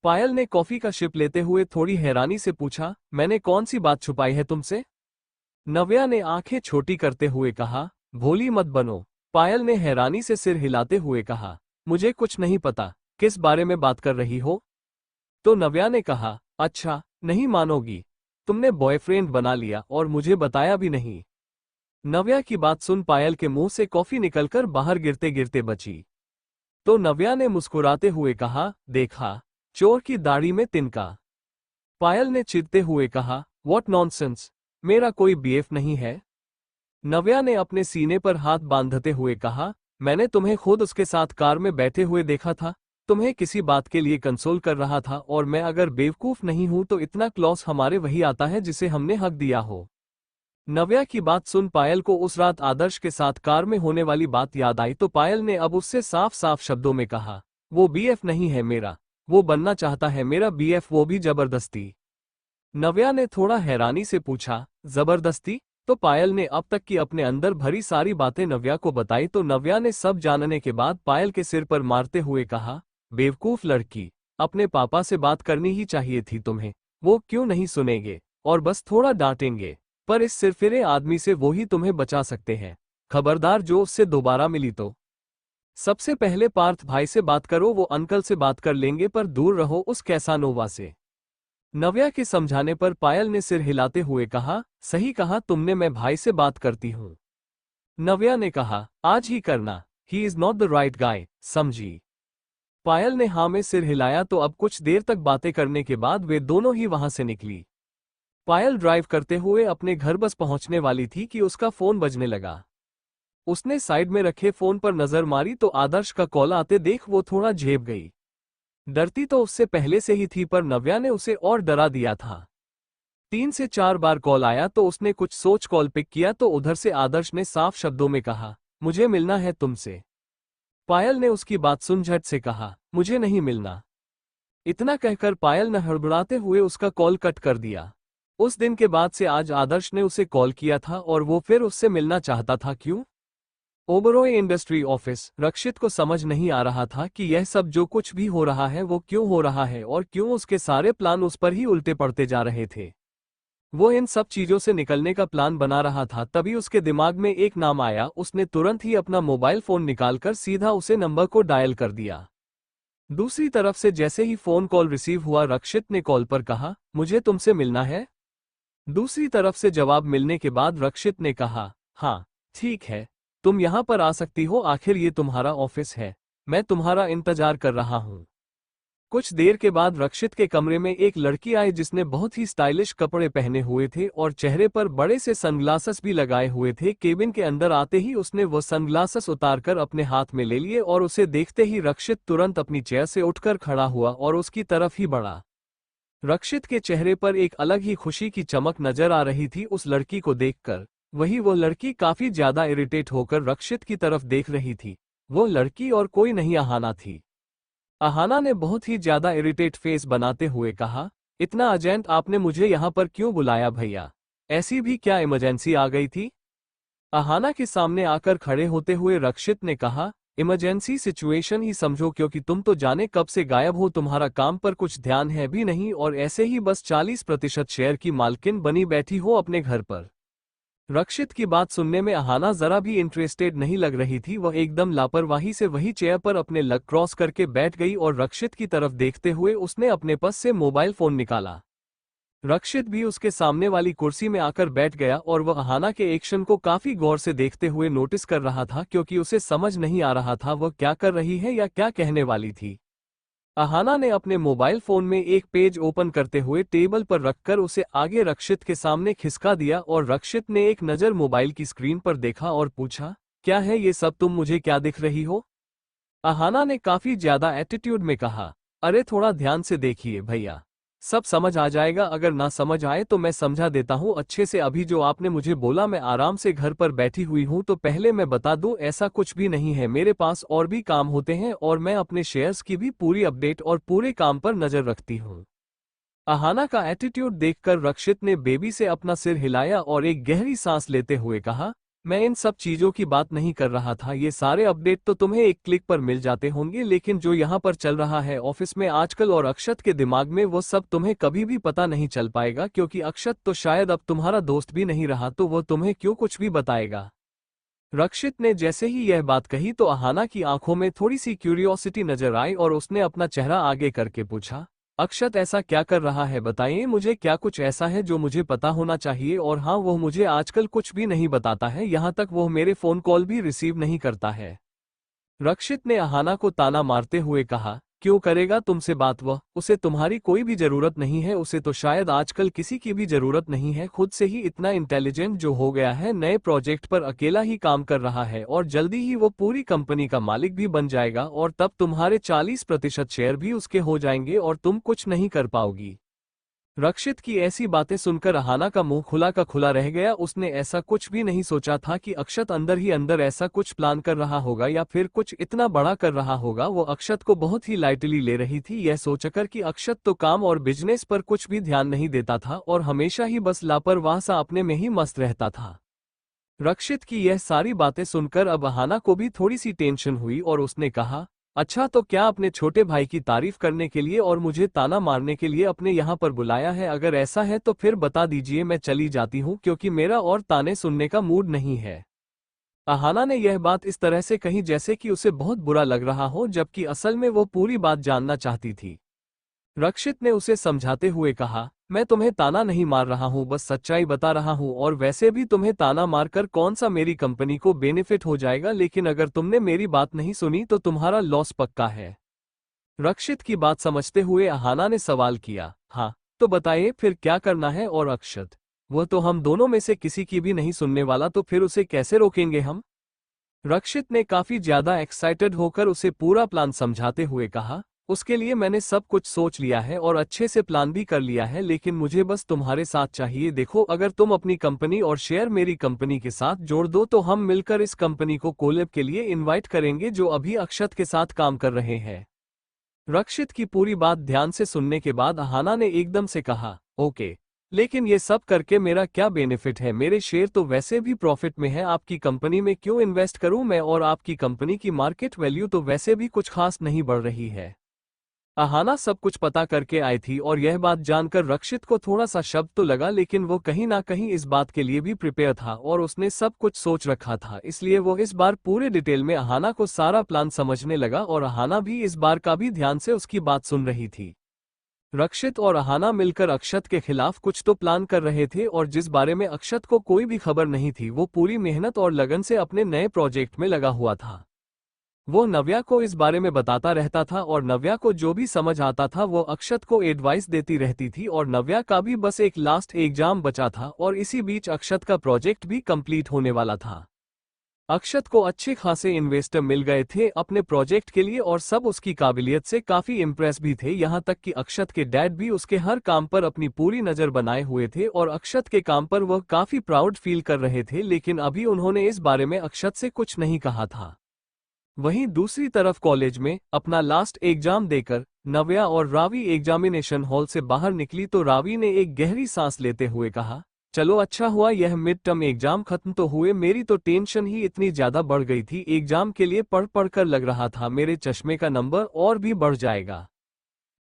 पायल ने कॉफी का सिप लेते हुए थोड़ी हैरानी से पूछा, मैंने कौन सी बात छुपाई है तुमसे? नव्या ने आंखें छोटी करते हुए कहा, भोली मत बनो। पायल ने हैरानी से सिर हिलाते हुए कहा, मुझे कुछ नहीं पता, किस बारे में बात कर रही हो? तो नव्या ने कहा, अच्छा, नहीं मानोगी, तुमने बॉयफ्रेंड बना लिया और मुझे बताया भी नहीं। नव्या की बात सुन पायल के मुंह से कॉफी निकलकर बाहर गिरते गिरते बची। तो नव्या ने मुस्कुराते हुए कहा, देखा, चोर की दाढ़ी में तिनका। पायल ने चिढ़ते हुए कहा, व्हाट नॉनसेंस, मेरा कोई बीएफ नहीं है। नव्या ने अपने सीने पर हाथ बांधते हुए कहा, मैंने तुम्हें खुद उसके साथ कार में बैठे हुए देखा था, तुम्हें किसी बात के लिए कंसोल कर रहा था और मैं अगर बेवकूफ नहीं हूं तो इतना क्लॉस हमारे वही आता है जिसे हमने हक दिया हो। नव्या की बात सुन पायल को उस रात आदर्श के साथ कार में होने वाली बात याद आई तो पायल ने अब उससे साफ साफ शब्दों में कहा, वो बीएफ नहीं है मेरा, वो बनना चाहता है मेरा बीएफ, वो भी जबरदस्ती। नव्या ने थोड़ा हैरानी से पूछा, जबरदस्ती? तो पायल ने अब तक की अपने अंदर भरी सारी बातें नव्या को बताई तो नव्या ने सब जानने के बाद पायल के सिर पर मारते हुए कहा, बेवकूफ लड़की, अपने पापा से बात करनी ही चाहिए थी तुम्हें, वो क्यों नहीं सुनेंगे और बस थोड़ा डांटेंगे, पर इस सिरफिरे आदमी से वो ही तुम्हें बचा सकते हैं। खबरदार जो उससे दोबारा मिली तो सबसे पहले पार्थ भाई से बात करो, वो अंकल से बात कर लेंगे, पर दूर रहो उस कैसानोवा से। नव्या के समझाने पर पायल ने सिर हिलाते हुए कहा, सही कहा तुमने, मैं भाई से बात करती हूँ। नव्या ने कहा, आज ही करना, he is not the right guy, समझी? पायल ने हाँ में सिर हिलाया तो अब कुछ देर तक बातें करने के बाद वे दोनों ही वहां से निकली। पायल ड्राइव करते हुए अपने घर बस पहुंचने वाली थी कि उसका फोन बजने लगा। उसने साइड में रखे फोन पर नजर मारी तो आदर्श का कॉल आते देख वो थोड़ा झेप गई। डरती तो उससे पहले से ही थी पर नव्या ने उसे और डरा दिया था। 3 से 4 बार कॉल आया तो उसने कुछ सोच कॉल पिक किया तो उधर से आदर्श ने साफ शब्दों में कहा, मुझे मिलना है तुमसे। पायल ने उसकी बात सुन झट से कहा, मुझे नहीं मिलना। इतना कहकर पायल ने हड़बड़ाते हुए उसका कॉल कट कर दिया। उस दिन के बाद से आज आदर्श ने उसे कॉल किया था और वो फिर उससे मिलना चाहता था। क्यों? Oberoi industry office. रक्षित को समझ नहीं आ रहा था कि यह सब जो कुछ भी हो रहा है वो क्यों हो रहा है और क्यों उसके सारे प्लान उस पर ही उल्टे पड़ते जा रहे थे। वो इन सब चीजों से निकलने का प्लान बना रहा था, तभी उसके दिमाग में एक नाम आया। उसने तुरंत ही अपना मोबाइल फोन निकालकर सीधा उसे नंबर को डायल कर दिया। दूसरी तरफ से जैसे ही फोन कॉल रिसीव हुआ, रक्षित ने कॉल पर कहा, मुझे तुमसे मिलना है। दूसरी तरफ से जवाब मिलने के बाद रक्षित ने कहा, हाँ ठीक है, तुम यहाँ पर आ सकती हो, आखिर ये तुम्हारा ऑफिस है, मैं तुम्हारा इंतजार कर रहा हूँ। कुछ देर के बाद रक्षित के कमरे में एक लड़की आई जिसने बहुत ही स्टाइलिश कपड़े पहने हुए थे और चेहरे पर बड़े से सनग्लासेस भी लगाए हुए थे। केबिन के अंदर आते ही उसने वो सनग्लासेस उतारकर अपने हाथ में ले लिए और उसे देखते ही रक्षित तुरंत अपनी चेयर से उठकर खड़ा हुआ और उसकी तरफ ही बढ़ा। रक्षित के चेहरे पर एक अलग ही खुशी की चमक नजर आ रही थी उस लड़की को देखकर। वही वो लड़की काफी ज्यादा इरिटेट होकर रक्षित की तरफ देख रही थी। वो लड़की और कोई नहीं अहाना थी। अहाना ने बहुत ही ज्यादा इरिटेट फेस बनाते हुए कहा, इतना अर्जेंट आपने मुझे यहाँ पर क्यों बुलाया भैया? ऐसी भी क्या इमरजेंसी आ गई थी? अहाना के सामने आकर खड़े होते हुए रक्षित ने कहा, इमरजेंसी सिचुएशन ही समझो क्योंकि तुम तो जाने कब से गायब हो, तुम्हारा काम पर कुछ ध्यान है भी नहीं और ऐसे ही बस 40% शेयर की मालकिन बनी बैठी हो अपने घर पर। रक्षित की बात सुनने में अहाना जरा भी इंटरेस्टेड नहीं लग रही थी। वह एकदम लापरवाही से वही चेयर पर अपने लग क्रॉस करके बैठ गई और रक्षित की तरफ देखते हुए उसने अपने पर्स से मोबाइल फोन निकाला। रक्षित भी उसके सामने वाली कुर्सी में आकर बैठ गया और वह अहाना के एक्शन को काफी गौर से देखते हुए नोटिस कर रहा था क्योंकि उसे समझ नहीं आ रहा था वह क्या कर रही है या क्या कहने वाली थी। अहाना ने अपने मोबाइल फोन में एक पेज ओपन करते हुए टेबल पर रखकर उसे आगे रक्षित के सामने खिसका दिया और रक्षित ने एक नज़र मोबाइल की स्क्रीन पर देखा और पूछा, क्या है ये सब, तुम मुझे क्या दिख रही हो? अहाना ने काफी ज्यादा एटीट्यूड में कहा, अरे थोड़ा ध्यान से देखिए भैया, सब समझ आ जाएगा, अगर ना समझ आए तो मैं समझा देता हूँ अच्छे से। अभी जो आपने मुझे बोला, मैं आराम से घर पर बैठी हुई हूँ। तो पहले मैं बता दूं, ऐसा कुछ भी नहीं है, मेरे पास और भी काम होते हैं और मैं अपने शेयर्स की भी पूरी अपडेट और पूरे काम पर नजर रखती हूँ। अहाना का एटीट्यूड देखकर रक्षित ने बेबी से अपना सिर हिलाया और एक गहरी सांस लेते हुए कहा, मैं इन सब चीजों की बात नहीं कर रहा था, ये सारे अपडेट तो तुम्हें एक क्लिक पर मिल जाते होंगे, लेकिन जो यहाँ पर चल रहा है ऑफिस में आजकल और अक्षत के दिमाग में, वो सब तुम्हें कभी भी पता नहीं चल पाएगा क्योंकि अक्षत तो शायद अब तुम्हारा दोस्त भी नहीं रहा, तो वो तुम्हें क्यों कुछ भी बताएगा। रक्षित ने जैसे ही यह बात कही तो अहाना की आंखों में थोड़ी सी क्यूरियोसिटी नजर आई और उसने अपना चेहरा आगे करके पूछा, अक्षत ऐसा क्या कर रहा है, बताइए मुझे, क्या कुछ ऐसा है जो मुझे पता होना चाहिए? और हाँ, वो मुझे आजकल कुछ भी नहीं बताता है, यहाँ तक वो मेरे फोन कॉल भी रिसीव नहीं करता है। रक्षित ने अहाना को ताना मारते हुए कहा, क्यों करेगा तुमसे बात? वह, उसे तुम्हारी कोई भी जरूरत नहीं है, उसे तो शायद आजकल किसी की भी जरूरत नहीं है, खुद से ही इतना इंटेलिजेंट जो हो गया है, नए प्रोजेक्ट पर अकेला ही काम कर रहा है और जल्दी ही वो पूरी कंपनी का मालिक भी बन जाएगा और तब तुम्हारे 40% शेयर भी उसके हो जाएंगे और तुम कुछ नहीं कर पाओगी। रक्षित की ऐसी बातें सुनकर अहाना का मुंह खुला का खुला रह गया। उसने ऐसा कुछ भी नहीं सोचा था कि अक्षत अंदर ही अंदर ऐसा कुछ प्लान कर रहा होगा या फिर कुछ इतना बड़ा कर रहा होगा। वो अक्षत को बहुत ही लाइटली ले रही थी, यह सोचकर कि अक्षत तो काम और बिजनेस पर कुछ भी ध्यान नहीं देता था और हमेशा ही बस लापरवाह सा अपने में ही मस्त रहता था। रक्षित की यह सारी बातें सुनकर अब अहाना को भी थोड़ी सी टेंशन हुई और उसने कहा, अच्छा तो क्या अपने छोटे भाई की तारीफ करने के लिए और मुझे ताना मारने के लिए अपने यहाँ पर बुलाया है? अगर ऐसा है तो फिर बता दीजिए, मैं चली जाती हूँ क्योंकि मेरा और ताने सुनने का मूड नहीं है। अहाना ने यह बात इस तरह से कही जैसे कि उसे बहुत बुरा लग रहा हो, जबकि असल में वो पूरी बात जानना चाहती थी। रक्षित ने उसे समझाते हुए कहा, मैं तुम्हें ताना नहीं मार रहा हूँ, बस सच्चाई बता रहा हूँ और वैसे भी तुम्हें ताना मारकर कौन सा मेरी कंपनी को बेनिफिट हो जाएगा, लेकिन अगर तुमने मेरी बात नहीं सुनी तो तुम्हारा लॉस पक्का है। रक्षित की बात समझते हुए अहाना ने सवाल किया, हाँ तो बताइए फिर क्या करना है? और अक्षत, वह तो हम दोनों में से किसी की भी नहीं सुनने वाला, तो फिर उसे कैसे रोकेंगे हम? रक्षित ने काफी ज्यादा एक्साइटेड होकर उसे पूरा प्लान समझाते हुए कहा, उसके लिए मैंने सब कुछ सोच लिया है और अच्छे से प्लान भी कर लिया है, लेकिन मुझे बस तुम्हारे साथ चाहिए। देखो, अगर तुम अपनी कंपनी और शेयर मेरी कंपनी के साथ जोड़ दो तो हम मिलकर इस कंपनी को कोलैब के लिए इनवाइट करेंगे जो अभी अक्षत के साथ काम कर रहे हैं। रक्षित की पूरी बात ध्यान से सुनने के बाद अहाना ने एकदम से कहा, ओके, लेकिन ये सब करके मेरा क्या बेनिफिट है? मेरे शेयर तो वैसे भी प्रॉफिट में है, आपकी कंपनी में क्यों इन्वेस्ट करूं मैं? और आपकी कंपनी की मार्केट वैल्यू तो वैसे भी कुछ खास नहीं बढ़ रही है। अहाना सब कुछ पता करके आई थी और यह बात जानकर रक्षित को थोड़ा सा शक तो लगा, लेकिन वो कहीं ना कहीं इस बात के लिए भी प्रिपेयर था और उसने सब कुछ सोच रखा था, इसलिए वो इस बार पूरे डिटेल में अहाना को सारा प्लान समझने लगा और अहाना भी इस बार का भी ध्यान से उसकी बात सुन रही थी। रक्षित और अहाना मिलकर अक्षत के खिलाफ कुछ तो प्लान कर रहे थे और जिस बारे में अक्षत को कोई भी खबर नहीं थी, वो पूरी मेहनत और लगन से अपने नए प्रोजेक्ट में लगा हुआ था। वो नव्या को इस बारे में बताता रहता था और नव्या को जो भी समझ आता था वो अक्षत को एडवाइस देती रहती थी और नव्या का भी बस एक लास्ट एग्जाम बचा था और इसी बीच अक्षत का प्रोजेक्ट भी कंप्लीट होने वाला था। अक्षत को अच्छे खासे इन्वेस्टर मिल गए थे अपने प्रोजेक्ट के लिए और सब उसकी काबिलियत से काफी इम्प्रेस भी थे, यहाँ तक कि अक्षत के डैड भी उसके हर काम पर अपनी पूरी नजर बनाए हुए थे और अक्षत के काम पर वह काफी प्राउड फील कर रहे थे, लेकिन अभी उन्होंने इस बारे में अक्षत से कुछ नहीं कहा था। वहीं दूसरी तरफ कॉलेज में अपना लास्ट एग्जाम देकर नव्या और रावी एग्जामिनेशन हॉल से बाहर निकली तो रावी ने एक गहरी सांस लेते हुए कहा, चलो अच्छा हुआ यह मिड टर्म एग्जाम खत्म तो हुए, मेरी तो टेंशन ही इतनी ज्यादा बढ़ गई थी, एग्जाम के लिए पढ़ पढ़ कर लग रहा था मेरे चश्मे का नंबर और भी बढ़ जाएगा।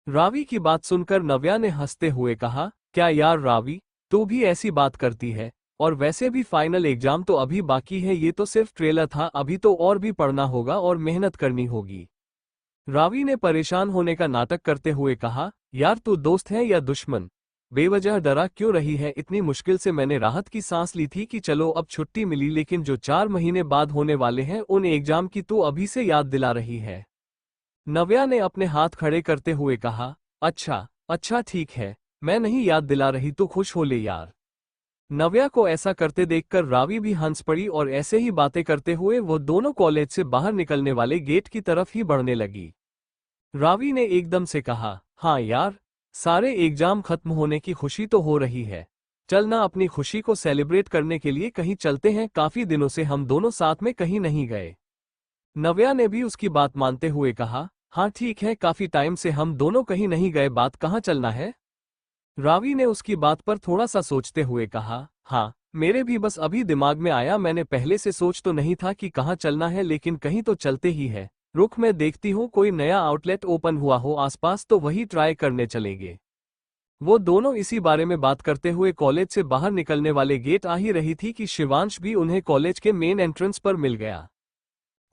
रावी की बात सुनकर नव्या ने हंसते हुए कहा, क्या यार रावी, तू भी ऐसी बात करती है, और वैसे भी फाइनल एग्जाम तो अभी बाकी है, ये तो सिर्फ ट्रेलर था, अभी तो और भी पढ़ना होगा और मेहनत करनी होगी। रावी ने परेशान होने का नाटक करते हुए कहा, यार तू दोस्त है या दुश्मन, बेवजह डरा क्यों रही है, इतनी मुश्किल से मैंने राहत की सांस ली थी कि चलो अब छुट्टी मिली, लेकिन जो 4 महीने बाद होने वाले हैं उन एग्जाम की तू अभी से याद दिला रही है। नव्या ने अपने हाथ खड़े करते हुए कहा, अच्छा अच्छा ठीक है, मैं नहीं याद दिला रही तो खुश हो ले यार। नव्या को ऐसा करते देखकर रावी भी हंस पड़ी और ऐसे ही बातें करते हुए वो दोनों कॉलेज से बाहर निकलने वाले गेट की तरफ ही बढ़ने लगी। रावी ने एकदम से कहा, हाँ यार, सारे एग्जाम खत्म होने की खुशी तो हो रही है, चल ना अपनी खुशी को सेलिब्रेट करने के लिए कहीं चलते हैं, काफी दिनों से हम दोनों साथ में कहीं नहीं गए। नव्या ने भी उसकी बात मानते हुए कहा, हाँ ठीक है, काफी टाइम से हम दोनों कहीं नहीं गए, बात कहाँ चलना है। रावी ने उसकी बात पर थोड़ा सा सोचते हुए कहा, हाँ मेरे भी बस अभी दिमाग में आया, मैंने पहले से सोच तो नहीं था कि कहाँ चलना है, लेकिन कहीं तो चलते ही है, रुक मैं देखती हूँ कोई नया आउटलेट ओपन हुआ हो आसपास तो वही ट्राई करने चलेंगे। वो दोनों इसी बारे में बात करते हुए कॉलेज से बाहर निकलने वाले गेट आ ही रही थी कि शिवांश भी उन्हें कॉलेज के मेन एंट्रेंस पर मिल गया।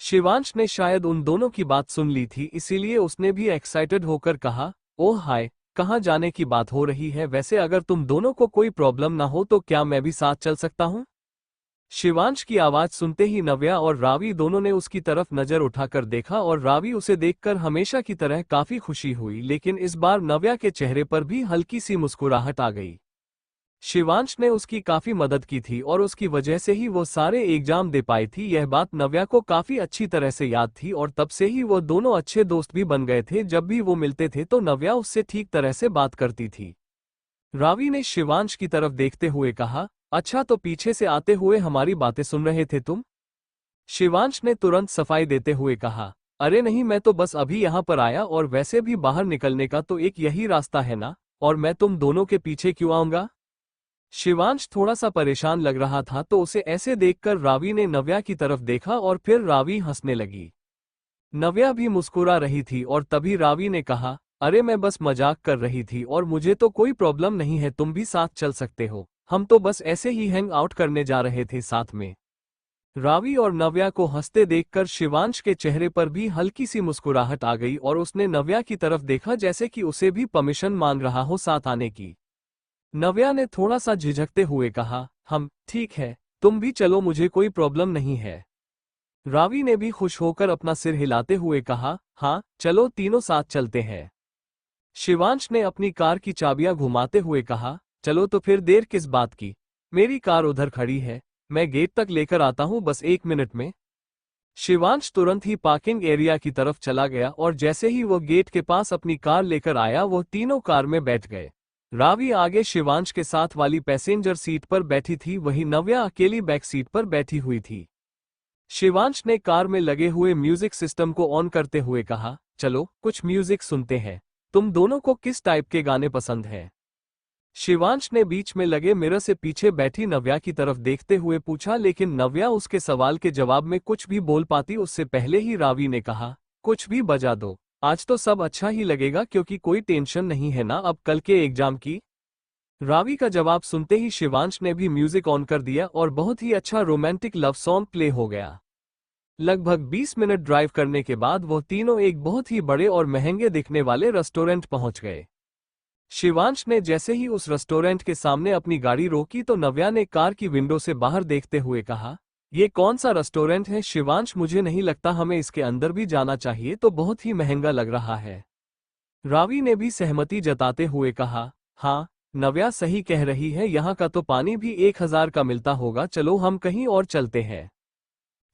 शिवांश ने शायद उन दोनों की बात सुन ली थी, इसीलिए उसने भी एक्साइटेड होकर कहा, ओह हाय, कहाँ जाने की बात हो रही है, वैसे अगर तुम दोनों को कोई प्रॉब्लम ना हो तो क्या मैं भी साथ चल सकता हूँ। शिवांश की आवाज सुनते ही नव्या और रावी दोनों ने उसकी तरफ नजर उठाकर देखा और रावी उसे देखकर हमेशा की तरह काफी खुशी हुई, लेकिन इस बार नव्या के चेहरे पर भी हल्की सी मुस्कुराहट आ गई। शिवांश ने उसकी काफी मदद की थी और उसकी वजह से ही वो सारे एग्जाम दे पाई थी, यह बात नव्या को काफी अच्छी तरह से याद थी और तब से ही वो दोनों अच्छे दोस्त भी बन गए थे, जब भी वो मिलते थे तो नव्या उससे ठीक तरह से बात करती थी। रावी ने शिवांश की तरफ देखते हुए कहा, अच्छा तो पीछे से आते हुए हमारी बातें सुन रहे थे तुम। शिवांश ने तुरंत सफाई देते हुए कहा, अरे नहीं, मैं तो बस अभी यहाँ पर आया और वैसे भी बाहर निकलने का तो एक यही रास्ता है ना, और मैं तुम दोनों के पीछे क्यों आऊंगा। शिवांश थोड़ा सा परेशान लग रहा था तो उसे ऐसे देखकर रावी ने नव्या की तरफ देखा और फिर रावी हंसने लगी। नव्या भी मुस्कुरा रही थी और तभी रावी ने कहा, अरे मैं बस मजाक कर रही थी और मुझे तो कोई प्रॉब्लम नहीं है, तुम भी साथ चल सकते हो, हम तो बस ऐसे ही हैंग आउट करने जा रहे थे साथ में। रावी और नव्या को हंसते देखकर शिवांश के चेहरे पर भी हल्की सी मुस्कुराहट आ गई और उसने नव्या की तरफ देखा जैसे कि उसे भी परमिशन मांग रहा हो साथ आने की। नव्या ने थोड़ा सा झिझकते हुए कहा, हम ठीक है, तुम भी चलो, मुझे कोई प्रॉब्लम नहीं है। रावी ने भी खुश होकर अपना सिर हिलाते हुए कहा, हाँ चलो तीनों साथ चलते हैं। शिवांश ने अपनी कार की चाबियां घुमाते हुए कहा, चलो तो फिर देर किस बात की, मेरी कार उधर खड़ी है, मैं गेट तक लेकर आता हूं बस 1 मिनट में। शिवांश तुरंत ही पार्किंग एरिया की तरफ चला गया और जैसे ही वो गेट के पास अपनी कार लेकर आया वो तीनों कार में बैठ गए। रावी आगे शिवांश के साथ वाली पैसेंजर सीट पर बैठी थी, वहीं नव्या अकेली बैक सीट पर बैठी हुई थी। शिवांश ने कार में लगे हुए म्यूजिक सिस्टम को ऑन करते हुए कहा, चलो कुछ म्यूजिक सुनते हैं, तुम दोनों को किस टाइप के गाने पसंद हैं। शिवांश ने बीच में लगे मिरर से पीछे बैठी नव्या की तरफ देखते हुए पूछा, लेकिन नव्या उसके सवाल के जवाब में कुछ भी बोल पाती उससे पहले ही रावी ने कहा, कुछ भी बजा दो, आज तो सब अच्छा ही लगेगा क्योंकि कोई टेंशन नहीं है ना अब कल के एग्जाम की। रावी का जवाब सुनते ही शिवांश ने भी म्यूजिक ऑन कर दिया और बहुत ही अच्छा रोमांटिक लव सॉन्ग प्ले हो गया। लगभग 20 मिनट ड्राइव करने के बाद वो तीनों एक बहुत ही बड़े और महंगे दिखने वाले रेस्टोरेंट पहुंच गए। शिवांश ने जैसे ही उस रेस्टोरेंट के सामने अपनी गाड़ी रोकी तो नव्या ने कार की विंडो से बाहर देखते हुए कहा, ये कौन सा रेस्टोरेंट है शिवांश? मुझे नहीं लगता, हमें इसके अंदर भी जाना चाहिए, तो बहुत ही महंगा लग रहा है। रावी ने भी सहमति जताते हुए कहा, हाँ नव्या सही कह रही है, यहाँ का तो पानी भी 1000 का मिलता होगा, चलो हम कहीं और चलते हैं।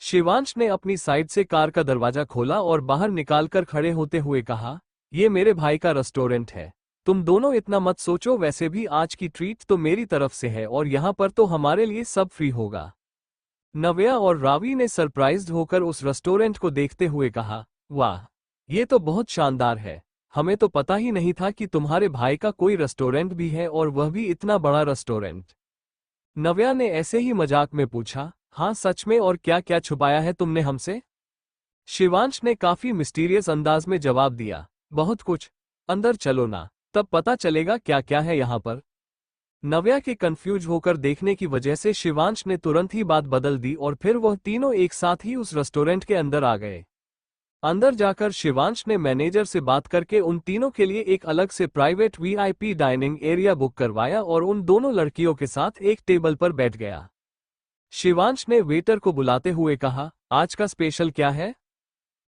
शिवांश ने अपनी साइड से कार का दरवाजा खोला और बाहर निकालकर खड़े होते हुए कहा, ये मेरे भाई का रेस्टोरेंट है, तुम दोनों इतना मत सोचो, वैसे भी आज की ट्रीट तो मेरी तरफ से है और यहाँ पर तो हमारे लिए सब फ्री होगा। नव्या और रावी ने सरप्राइज्ड होकर उस रेस्टोरेंट को देखते हुए कहा, वाह ये तो बहुत शानदार है, हमें तो पता ही नहीं था कि तुम्हारे भाई का कोई रेस्टोरेंट भी है और वह भी इतना बड़ा रेस्टोरेंट। नव्या ने ऐसे ही मजाक में पूछा, हाँ सच में, और क्या क्या छुपाया है तुमने हमसे? शिवांश ने काफी मिस्टीरियस अंदाज में जवाब दिया, बहुत कुछ, अंदर चलो ना, तब पता चलेगा क्या क्या है यहाँ पर। नव्या के कंफ्यूज होकर देखने की वजह से शिवांश ने तुरंत ही बात बदल दी और फिर वह तीनों एक साथ ही उस रेस्टोरेंट के अंदर आ गए। अंदर जाकर शिवांश ने मैनेजर से बात करके उन तीनों के लिए एक अलग से private VIP dining area book करवाया और उन दोनों लड़कियों के साथ एक टेबल पर बैठ गया। शिवांश ने वेटर को बुलाते हुए कहा, आज का स्पेशल क्या है?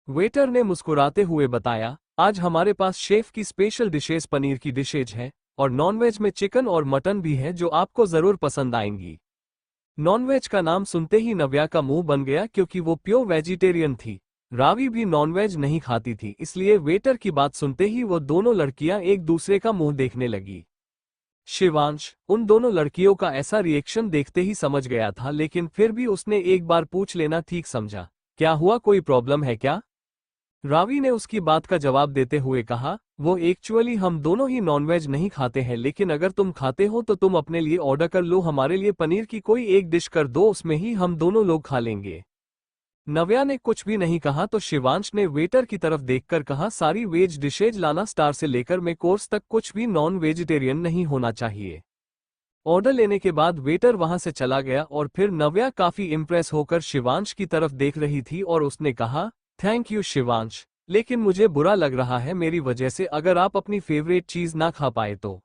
वेटर ने मुस्कुराते हुए बताया, आज हमारे पास शेफ की स्पेशल डिशेज पनीर की डिशेज है और नॉनवेज में चिकन और मटन भी है जो आपको जरूर पसंद आएंगी। नॉनवेज का नाम सुनते ही नव्या का मुंह बन गया क्योंकि वो प्योर वेजिटेरियन थी। रावी भी नॉनवेज नहीं खाती थी, इसलिए वेटर की बात सुनते ही वो दोनों लड़कियां एक दूसरे का मुंह देखने लगी। शिवांश उन दोनों लड़कियों का ऐसा रिएक्शन देखते ही समझ गया था, लेकिन फिर भी उसने एक बार पूछ लेना ठीक समझा, क्या हुआ, कोई प्रॉब्लम है क्या? रावी ने उसकी बात का जवाब देते हुए कहा, वो एक्चुअली हम दोनों ही नॉनवेज नहीं खाते हैं, लेकिन अगर तुम खाते हो तो तुम अपने लिए ऑर्डर कर लो, हमारे लिए पनीर की कोई एक डिश कर दो, उसमें ही हम दोनों लोग खा लेंगे। नव्या ने कुछ भी नहीं कहा तो शिवांश ने वेटर की तरफ देखकर कहा, सारी वेज डिशेज लाना, स्टार से लेकर में कोर्स तक कुछ भी नॉन वेजिटेरियन नहीं होना चाहिए। ऑर्डर लेने के बाद वेटर वहां से चला गया और फिर नव्या काफी इम्प्रेस होकर शिवांश की तरफ देख रही थी और उसने कहा, थैंक यू शिवांश, लेकिन मुझे बुरा लग रहा है मेरी वजह से, अगर आप अपनी फेवरेट चीज ना खा पाए तो।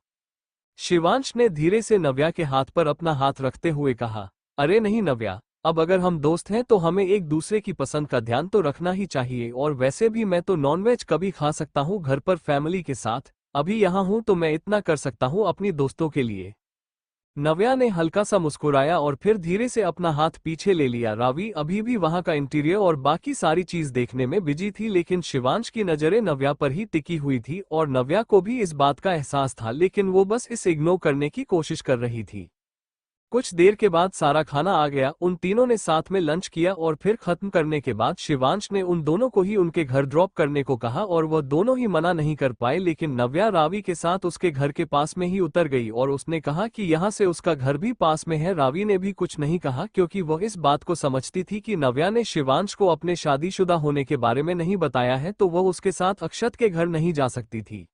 शिवांश ने धीरे से नव्या के हाथ पर अपना हाथ रखते हुए कहा, अरे नहीं नव्या, अब अगर हम दोस्त हैं तो हमें एक दूसरे की पसंद का ध्यान तो रखना ही चाहिए, और वैसे भी मैं तो नॉनवेज कभी खा सकता हूँ घर पर फैमिली के साथ, अभी यहाँ हूँ तो मैं इतना कर सकता हूँ अपनी दोस्तों के लिए। नव्या ने हल्का सा मुस्कुराया और फिर धीरे से अपना हाथ पीछे ले लिया। रावी अभी भी वहां का इंटीरियर और बाकी सारी चीज देखने में बिजी थी, लेकिन शिवांश की नजरें नव्या पर ही टिकी हुई थी और नव्या को भी इस बात का एहसास था, लेकिन वो बस इसे इग्नोर करने की कोशिश कर रही थी। कुछ देर के बाद सारा खाना आ गया, उन तीनों ने साथ में लंच किया और फिर खत्म करने के बाद शिवांश ने उन दोनों को ही उनके घर ड्रॉप करने को कहा और वह दोनों ही मना नहीं कर पाए, लेकिन नव्या रावी के साथ उसके घर के पास में ही उतर गई और उसने कहा कि यहाँ से उसका घर भी पास में है। रावी ने भी कुछ नहीं कहा क्योंकि वह इस बात को समझती थी कि नव्या ने शिवांश को अपने शादीशुदा होने के बारे में नहीं बताया है तो वह उसके साथ अक्षत के घर नहीं जा सकती थी।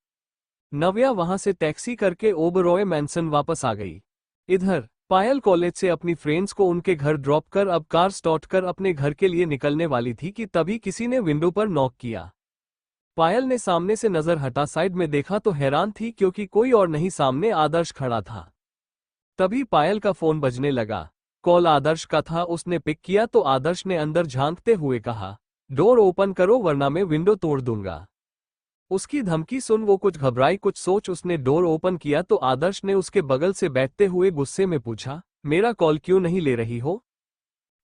नव्या वहां से टैक्सी करके ओबरॉय मैंसन वापस आ गई। इधर पायल कॉलेज से अपनी फ्रेंड्स को उनके घर ड्रॉप कर अब कार स्टार्ट कर अपने घर के लिए निकलने वाली थी कि तभी किसी ने विंडो पर नॉक किया। पायल ने सामने से नजर हटा साइड में देखा तो हैरान थी क्योंकि कोई और नहीं, सामने आदर्श खड़ा था। तभी पायल का फोन बजने लगा। कॉल आदर्श का था। उसने पिक किया तो आदर्श ने अंदर झांकते हुए कहा, डोर ओपन करो वरना मैं विंडो तोड़ दूंगा। उसकी धमकी सुन वो कुछ घबराई, कुछ सोच उसने डोर ओपन किया तो आदर्श ने उसके बगल से बैठते हुए गुस्से में पूछा, मेरा कॉल क्यों नहीं ले रही हो?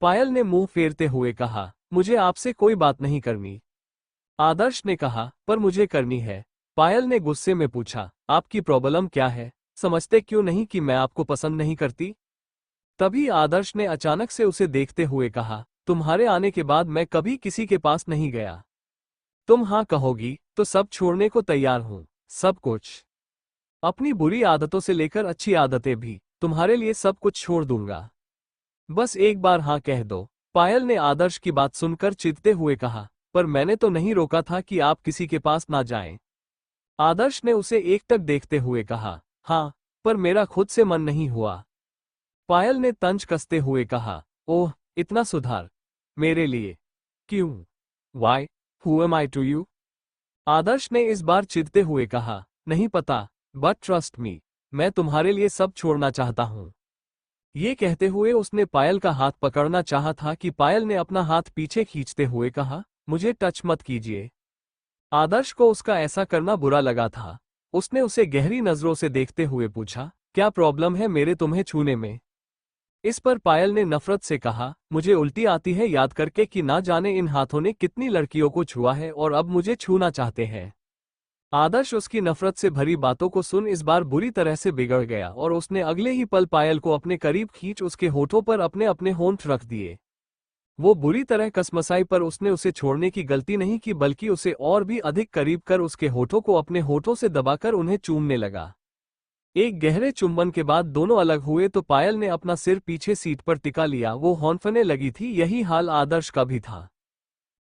पायल ने मुंह फेरते हुए कहा, मुझे आपसे कोई बात नहीं करनी। आदर्श ने कहा, पर मुझे करनी है। पायल ने गुस्से में पूछा, आपकी प्रॉब्लम क्या है? समझते क्यों नहीं कि मैं आपको पसंद नहीं करती? तभी आदर्श ने अचानक से उसे देखते हुए कहा, तुम्हारे आने के बाद मैं कभी किसी के पास नहीं गया। तुम हाँ कहोगी तो सब छोड़ने को तैयार हूं, सब कुछ, अपनी बुरी आदतों से लेकर अच्छी आदतें भी, तुम्हारे लिए सब कुछ छोड़ दूंगा। बस एक बार हाँ कह दो। पायल ने आदर्श की बात सुनकर चिढ़ते हुए कहा, पर मैंने तो नहीं रोका था कि आप किसी के पास ना जाएं। आदर्श ने उसे एकटक देखते हुए कहा, हाँ, पर मेरा खुद से मन नहीं हुआ। पायल ने तंज कसते हुए कहा, ओह, इतना सुधार? मेरे लिए? क्यों? Why? Who am I to you? Adarsh ने इस बार चिढ़ते हुए कहा, नहीं पता, बट ट्रस्ट मी, मैं तुम्हारे लिए सब छोड़ना चाहता हूं। ये कहते हुए उसने पायल का हाथ पकड़ना चाहा था कि पायल ने अपना हाथ पीछे खींचते हुए कहा, मुझे टच मत कीजिए। आदर्श को उसका ऐसा करना बुरा लगा था। उसने उसे गहरी नजरों से देखते हुए पूछा, क्या प्रॉब्लम है मेरे तुम्हें छूने में? इस पर पायल ने नफरत से कहा, मुझे उल्टी आती है याद करके कि ना जाने इन हाथों ने कितनी लड़कियों को छुआ है और अब मुझे छूना चाहते हैं। आदर्श उसकी नफरत से भरी बातों को सुन इस बार बुरी तरह से बिगड़ गया और उसने अगले ही पल पायल को अपने करीब खींच उसके होठों पर अपने अपने होंठ रख दिए। वो बुरी तरह कसमसाई पर उसने उसे छोड़ने की गलती नहीं की बल्कि उसे और भी अधिक करीब कर उसके होठों को अपने होठों से दबाकर उन्हें चूमने लगा। एक गहरे चुंबन के बाद दोनों अलग हुए तो पायल ने अपना सिर पीछे सीट पर टिका लिया। वो हौंफने लगी थी। यही हाल आदर्श का भी था।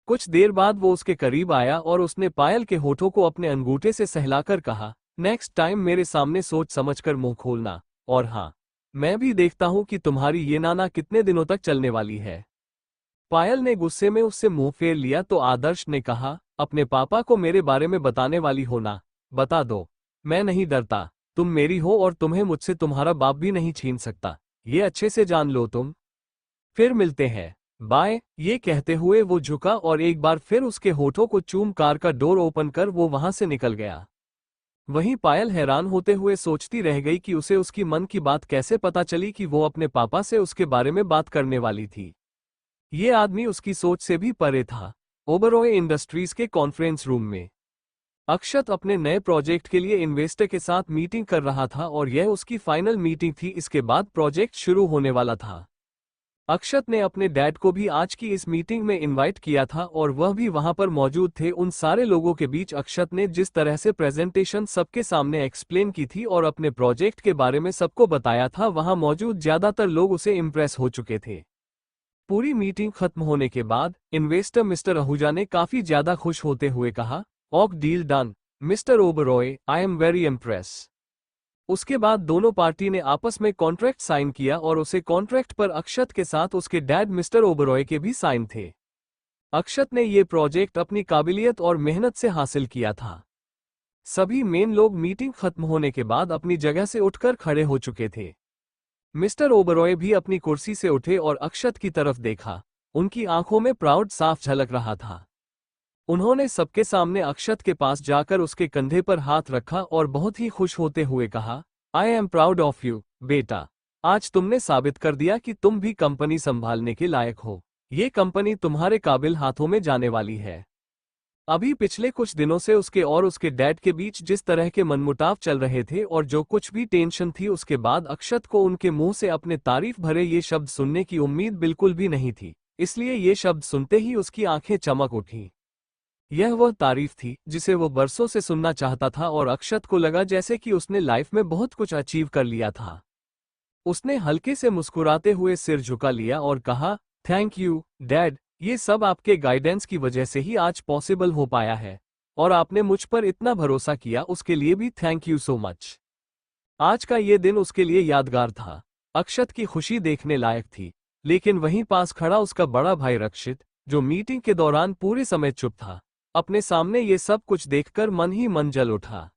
कुछ देर बाद वो उसके करीब आया और उसने पायल के होठों को अपने अंगूठे से सहलाकर कहा, नेक्स्ट टाइम मेरे सामने सोच समझकर मुंह खोलना। और हाँ, मैं भी देखता हूं कि तुम्हारी ये नाना कितने दिनों तक चलने वाली है। पायल ने गुस्से में उससे मुंह फेर लिया तो आदर्श ने कहा, अपने पापा को मेरे बारे में बताने वाली हो ना? बता दो, मैं नहीं डरता। तुम मेरी हो और तुम्हें मुझसे तुम्हारा बाप भी नहीं छीन सकता, ये अच्छे से जान लो तुम। फिर मिलते हैं, बाय। ये कहते हुए वो झुका और एक बार फिर उसके होठों को चूम कार का डोर ओपन कर वो वहां से निकल गया। वहीं पायल हैरान होते हुए सोचती रह गई कि उसे उसकी मन की बात कैसे पता चली कि वो अपने पापा से उसके बारे में बात करने वाली थी। ये आदमी उसकी सोच से भी परे था। ओबरॉय इंडस्ट्रीज के कॉन्फ्रेंस रूम में अक्षत अपने नए प्रोजेक्ट के लिए इन्वेस्टर के साथ मीटिंग कर रहा था और यह उसकी फाइनल मीटिंग थी। इसके बाद प्रोजेक्ट शुरू होने वाला था। अक्षत ने अपने डैड को भी आज की इस मीटिंग में इनवाइट किया था और वह भी वहां पर मौजूद थे। उन सारे लोगों के बीच अक्षत ने जिस तरह से प्रेजेंटेशन सबके सामने एक्सप्लेन की थी और अपने प्रोजेक्ट के बारे में सबको बताया था, वहां मौजूद ज्यादातर लोग उसे इम्प्रेस हो चुके थे। पूरी मीटिंग खत्म होने के बाद इन्वेस्टर मिस्टर आहूजा ने काफी ज्यादा खुश होते हुए कहा, ऑक deal done mister Oberoi, I am very impress. उसके बाद दोनों पार्टी ने आपस में कॉन्ट्रैक्ट साइन किया और उसे कॉन्ट्रैक्ट पर अक्षत के साथ उसके डैड मिस्टर ओबरॉय के भी साइन थे। अक्षत ने ये प्रोजेक्ट अपनी काबिलियत और मेहनत से हासिल किया था। सभी मेन लोग मीटिंग खत्म होने के बाद अपनी जगह से उठकर खड़े हो चुके थे। मिस्टर ओबरॉय भी अपनी कुर्सी से उठे और अक्षत की तरफ देखा। उनकी आंखों में प्राउड साफ झलक रहा था। उन्होंने सबके सामने अक्षत के पास जाकर उसके कंधे पर हाथ रखा और बहुत ही खुश होते हुए कहा, I am proud of you बेटा। आज तुमने साबित कर दिया कि तुम भी कंपनी संभालने के लायक हो। ये कंपनी तुम्हारे काबिल हाथों में जाने वाली है। अभी पिछले कुछ दिनों से उसके और उसके डैड के बीच जिस तरह के मनमुटाव चल रहे थे और जो कुछ भी टेंशन थी, उसके बाद अक्षत को उनके मुंह से अपने तारीफ भरे ये शब्द सुनने की उम्मीद बिल्कुल भी नहीं थी। इसलिए ये शब्द सुनते ही उसकी आंखें चमक उठी। यह वह तारीफ थी जिसे वो बरसों से सुनना चाहता था और अक्षत को लगा जैसे कि उसने लाइफ में बहुत कुछ अचीव कर लिया था। उसने हल्के से मुस्कुराते हुए सिर झुका लिया और कहा, थैंक यू डैड, ये सब आपके गाइडेंस की वजह से ही आज पॉसिबल हो पाया है और आपने मुझ पर इतना भरोसा किया, उसके लिए भी थैंक यू सो मच। आज का ये दिन उसके लिए यादगार था। अक्षत की खुशी देखने लायक थी, लेकिन वहीं पास खड़ा उसका बड़ा भाई रक्षित, जो मीटिंग के दौरान पूरे समय चुप था, अपने सामने ये सब कुछ देखकर मन ही मन जल उठा।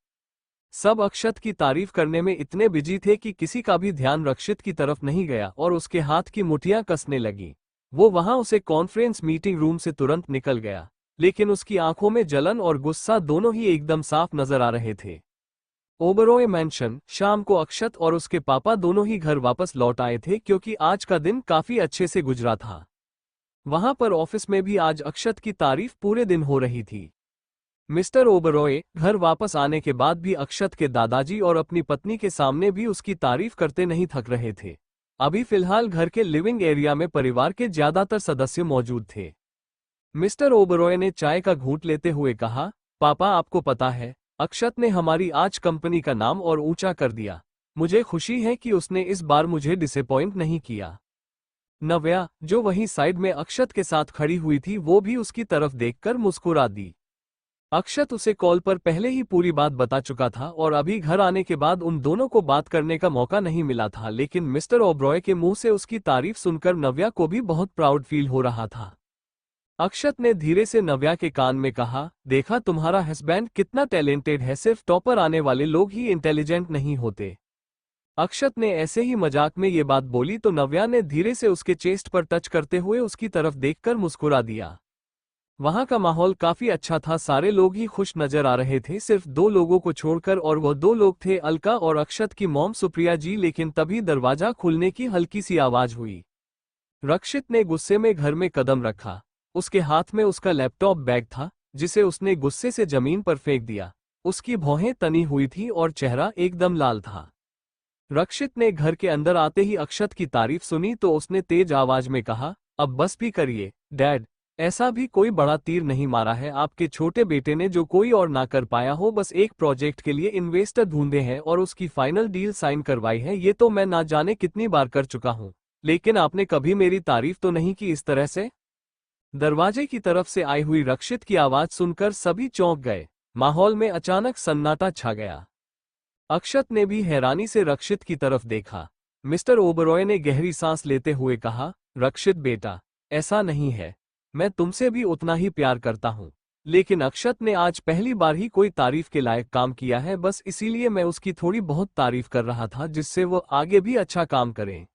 सब अक्षत की तारीफ करने में इतने बिजी थे कि किसी का भी ध्यान रक्षित की तरफ नहीं गया और उसके हाथ की मुठियां कसने लगी। वो वहां उसे कॉन्फ्रेंस मीटिंग रूम से तुरंत निकल गया, लेकिन उसकी आंखों में जलन और गुस्सा दोनों ही एकदम साफ नजर आ रहे थे। ओबरॉय मैंशन शाम को अक्षत और उसके पापा दोनों ही घर वापस लौट आए थे क्योंकि आज का दिन काफी अच्छे से गुजरा था। वहां पर ऑफिस में भी आज अक्षत की तारीफ पूरे दिन हो रही थी। मिस्टर ओबरॉय घर वापस आने के बाद भी अक्षत के दादाजी और अपनी पत्नी के सामने भी उसकी तारीफ करते नहीं थक रहे थे। अभी फिलहाल घर के लिविंग एरिया में परिवार के ज्यादातर सदस्य मौजूद थे। मिस्टर ओबरॉय ने चाय का घूंट लेते हुए कहा, पापा आपको पता है, अक्षत ने हमारी आज कंपनी का नाम और ऊंचा कर दिया। मुझे खुशी है कि उसने इस बार मुझे डिसअपॉइंट नहीं किया। नव्या, जो वहीं साइड में अक्षत के साथ खड़ी हुई थी, वो भी उसकी तरफ देखकर मुस्कुरा दी। अक्षत उसे कॉल पर पहले ही पूरी बात बता चुका था और अभी घर आने के बाद उन दोनों को बात करने का मौका नहीं मिला था, लेकिन मिस्टर ओबरॉय के मुंह से उसकी तारीफ सुनकर नव्या को भी बहुत प्राउड फील हो रहा था। अक्षत ने धीरे से नव्या के कान में कहा, देखा तुम्हारा हस्बैंड कितना टैलेंटेड है, सिर्फ टॉपर आने वाले लोग ही इंटेलिजेंट नहीं होते। अक्षत ने ऐसे ही मजाक में ये बात बोली तो नव्या ने धीरे से उसके चेस्ट पर टच करते हुए उसकी तरफ देखकर मुस्कुरा दिया। वहां का माहौल काफी अच्छा था, सारे लोग ही खुश नजर आ रहे थे सिर्फ दो लोगों को छोड़कर, और वो दो लोग थे अलका और अक्षत की मॉम सुप्रिया जी। लेकिन तभी दरवाजा खुलने की हल्की सी आवाज हुई। रक्षित ने गुस्से में घर में कदम रखा। उसके हाथ में उसका लैपटॉप बैग था जिसे उसने गुस्से से जमीन पर फेंक दिया। उसकी भौहें तनी हुई थी और चेहरा एकदम लाल था। रक्षित ने घर के अंदर आते ही अक्षत की तारीफ सुनी तो उसने तेज आवाज में कहा, अब बस भी करिए डैड, ऐसा भी कोई बड़ा तीर नहीं मारा है आपके छोटे बेटे ने जो कोई और ना कर पाया हो। बस एक प्रोजेक्ट के लिए इन्वेस्टर ढूंढे हैं और उसकी फाइनल डील साइन करवाई है। ये तो मैं ना जाने कितनी बार कर चुका हूं, लेकिन आपने कभी मेरी तारीफ तो नहीं की इस तरह से। दरवाजे की तरफ से आई हुई रक्षित की आवाज सुनकर सभी चौंक गए। माहौल में अचानक सन्नाटा छा गया। अक्षत ने भी हैरानी से रक्षित की तरफ देखा। मिस्टर ओबरॉय ने गहरी सांस लेते हुए कहा, रक्षित बेटा, ऐसा नहीं है, मैं तुमसे भी उतना ही प्यार करता हूं, लेकिन अक्षत ने आज पहली बार ही कोई तारीफ के लायक काम किया है, बस इसीलिए मैं उसकी थोड़ी बहुत तारीफ कर रहा था जिससे वो आगे भी अच्छा काम करें।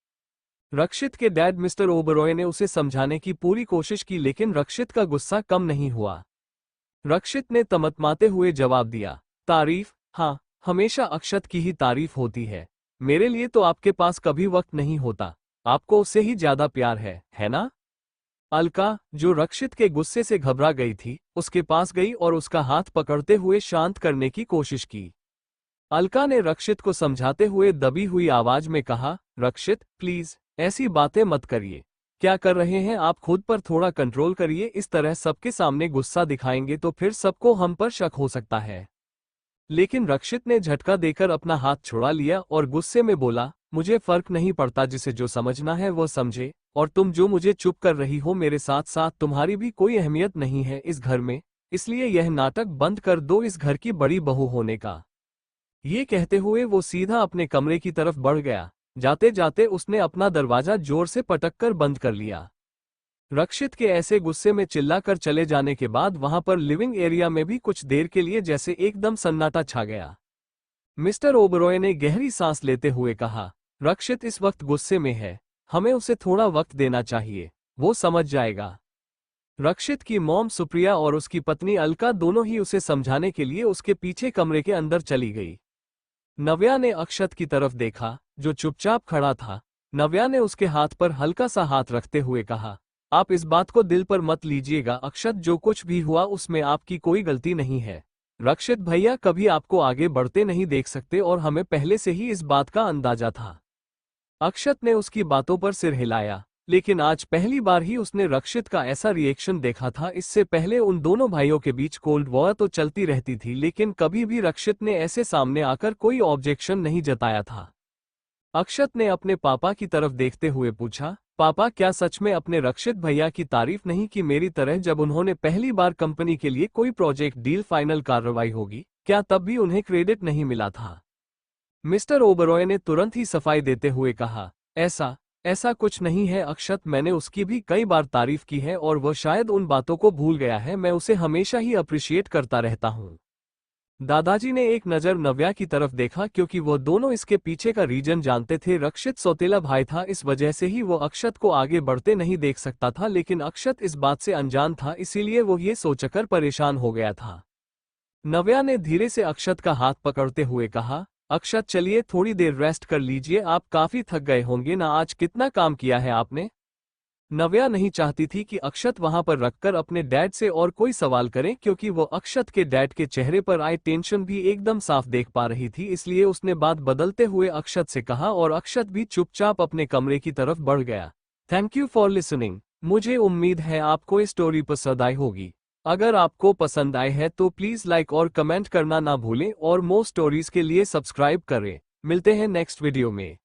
रक्षित के डैड मिस्टर ओबरॉय ने उसे समझाने की पूरी कोशिश की लेकिन रक्षित का गुस्सा कम नहीं हुआ। रक्षित ने तमतमाते हुए जवाब दिया, तारीफ? हाँ, हमेशा अक्षत की ही तारीफ होती है। मेरे लिए तो आपके पास कभी वक्त नहीं होता, आपको उससे ही ज्यादा प्यार है ना? अलका, जो रक्षित के गुस्से से घबरा गई थी, उसके पास गई और उसका हाथ पकड़ते हुए शांत करने की कोशिश की। अलका ने रक्षित को समझाते हुए दबी हुई आवाज में कहा, रक्षित प्लीज ऐसी बातें मत करिए। क्या कर रहे हैं आप, खुद पर थोड़ा कंट्रोल करिए। इस तरह सबके सामने गुस्सा दिखाएंगे तो फिर सबको हम पर शक हो सकता है। लेकिन रक्षित ने झटका देकर अपना हाथ छुड़ा लिया और गुस्से में बोला, मुझे फर्क नहीं पड़ता, जिसे जो समझना है वो समझे, और तुम जो मुझे चुप कर रही हो, मेरे साथ साथ तुम्हारी भी कोई अहमियत नहीं है इस घर में, इसलिए यह नाटक बंद कर दो इस घर की बड़ी बहू होने का। ये कहते हुए वो सीधा अपने कमरे की तरफ बढ़ गया। जाते जाते उसने अपना दरवाजा जोर से पटककर बंद कर लिया। रक्षित के ऐसे गुस्से में चिल्लाकर चले जाने के बाद वहां पर लिविंग एरिया में भी कुछ देर के लिए जैसे एकदम सन्नाटा छा गया। मिस्टर ओबरॉय ने गहरी सांस लेते हुए कहा, रक्षित इस वक्त गुस्से में है, हमें उसे थोड़ा वक्त देना चाहिए, वो समझ जाएगा। रक्षित की मॉम सुप्रिया और उसकी पत्नी अलका दोनों ही उसे समझाने के लिए उसके पीछे कमरे के अंदर चली गई। नव्या ने अक्षत की तरफ देखा, जो चुपचाप खड़ा था। नव्या ने उसके हाथ पर हल्का सा हाथ रखते हुए कहा, आप इस बात को दिल पर मत लीजिएगा अक्षत, जो कुछ भी हुआ उसमें आपकी कोई गलती नहीं है। रक्षित भैया कभी आपको आगे बढ़ते नहीं देख सकते और हमें पहले से ही इस बात का अंदाजा था। अक्षत ने उसकी बातों पर सिर हिलाया, लेकिन आज पहली बार ही उसने रक्षित का ऐसा रिएक्शन देखा था। इससे पहले उन दोनों भाइयों के बीच कोल्ड वॉर तो चलती रहती थी, लेकिन कभी भी रक्षित ने ऐसे सामने आकर कोई ऑब्जेक्शन नहीं जताया था। अक्षत ने अपने पापा की तरफ देखते हुए पूछा, पापा क्या सच में अपने रक्षित भैया की तारीफ नहीं की मेरी तरह, जब उन्होंने पहली बार कंपनी के लिए कोई प्रोजेक्ट डील फाइनल कार्रवाई होगी, क्या तब भी उन्हें क्रेडिट नहीं मिला था? मिस्टर ओबरॉय ने तुरंत ही सफाई देते हुए कहा, ऐसा कुछ नहीं है अक्षत, मैंने उसकी भी कई बार तारीफ की है और वह शायद उन बातों को भूल गया है, मैं उसे हमेशा ही अप्रिशिएट करता रहता हूँ। दादाजी ने एक नज़र नव्या की तरफ देखा क्योंकि वो दोनों इसके पीछे का रीजन जानते थे। रक्षित सौतेला भाई था, इस वजह से ही वो अक्षत को आगे बढ़ते नहीं देख सकता था, लेकिन अक्षत इस बात से अनजान था, इसीलिए वो ये सोचकर परेशान हो गया था। नव्या ने धीरे से अक्षत का हाथ पकड़ते हुए कहा, अक्षत चलिए थोड़ी देर रेस्ट कर लीजिए, आप काफी थक गए होंगे ना, आज कितना काम किया है आपने। नव्या नहीं चाहती थी कि अक्षत वहां पर रखकर अपने डैड से और कोई सवाल करे, क्योंकि वो अक्षत के डैड के चेहरे पर आई टेंशन भी एकदम साफ देख पा रही थी, इसलिए उसने बात बदलते हुए अक्षत से कहा और अक्षत भी चुपचाप अपने कमरे की तरफ बढ़ गया। Thank you for listening. मुझे उम्मीद है आपको ये स्टोरी पसंद आई होगी। अगर आपको पसंद आए है तो प्लीज लाइक और कमेंट करना ना भूलें और मोर स्टोरीज के लिए सब्सक्राइब करें। मिलते हैं नेक्स्ट वीडियो में।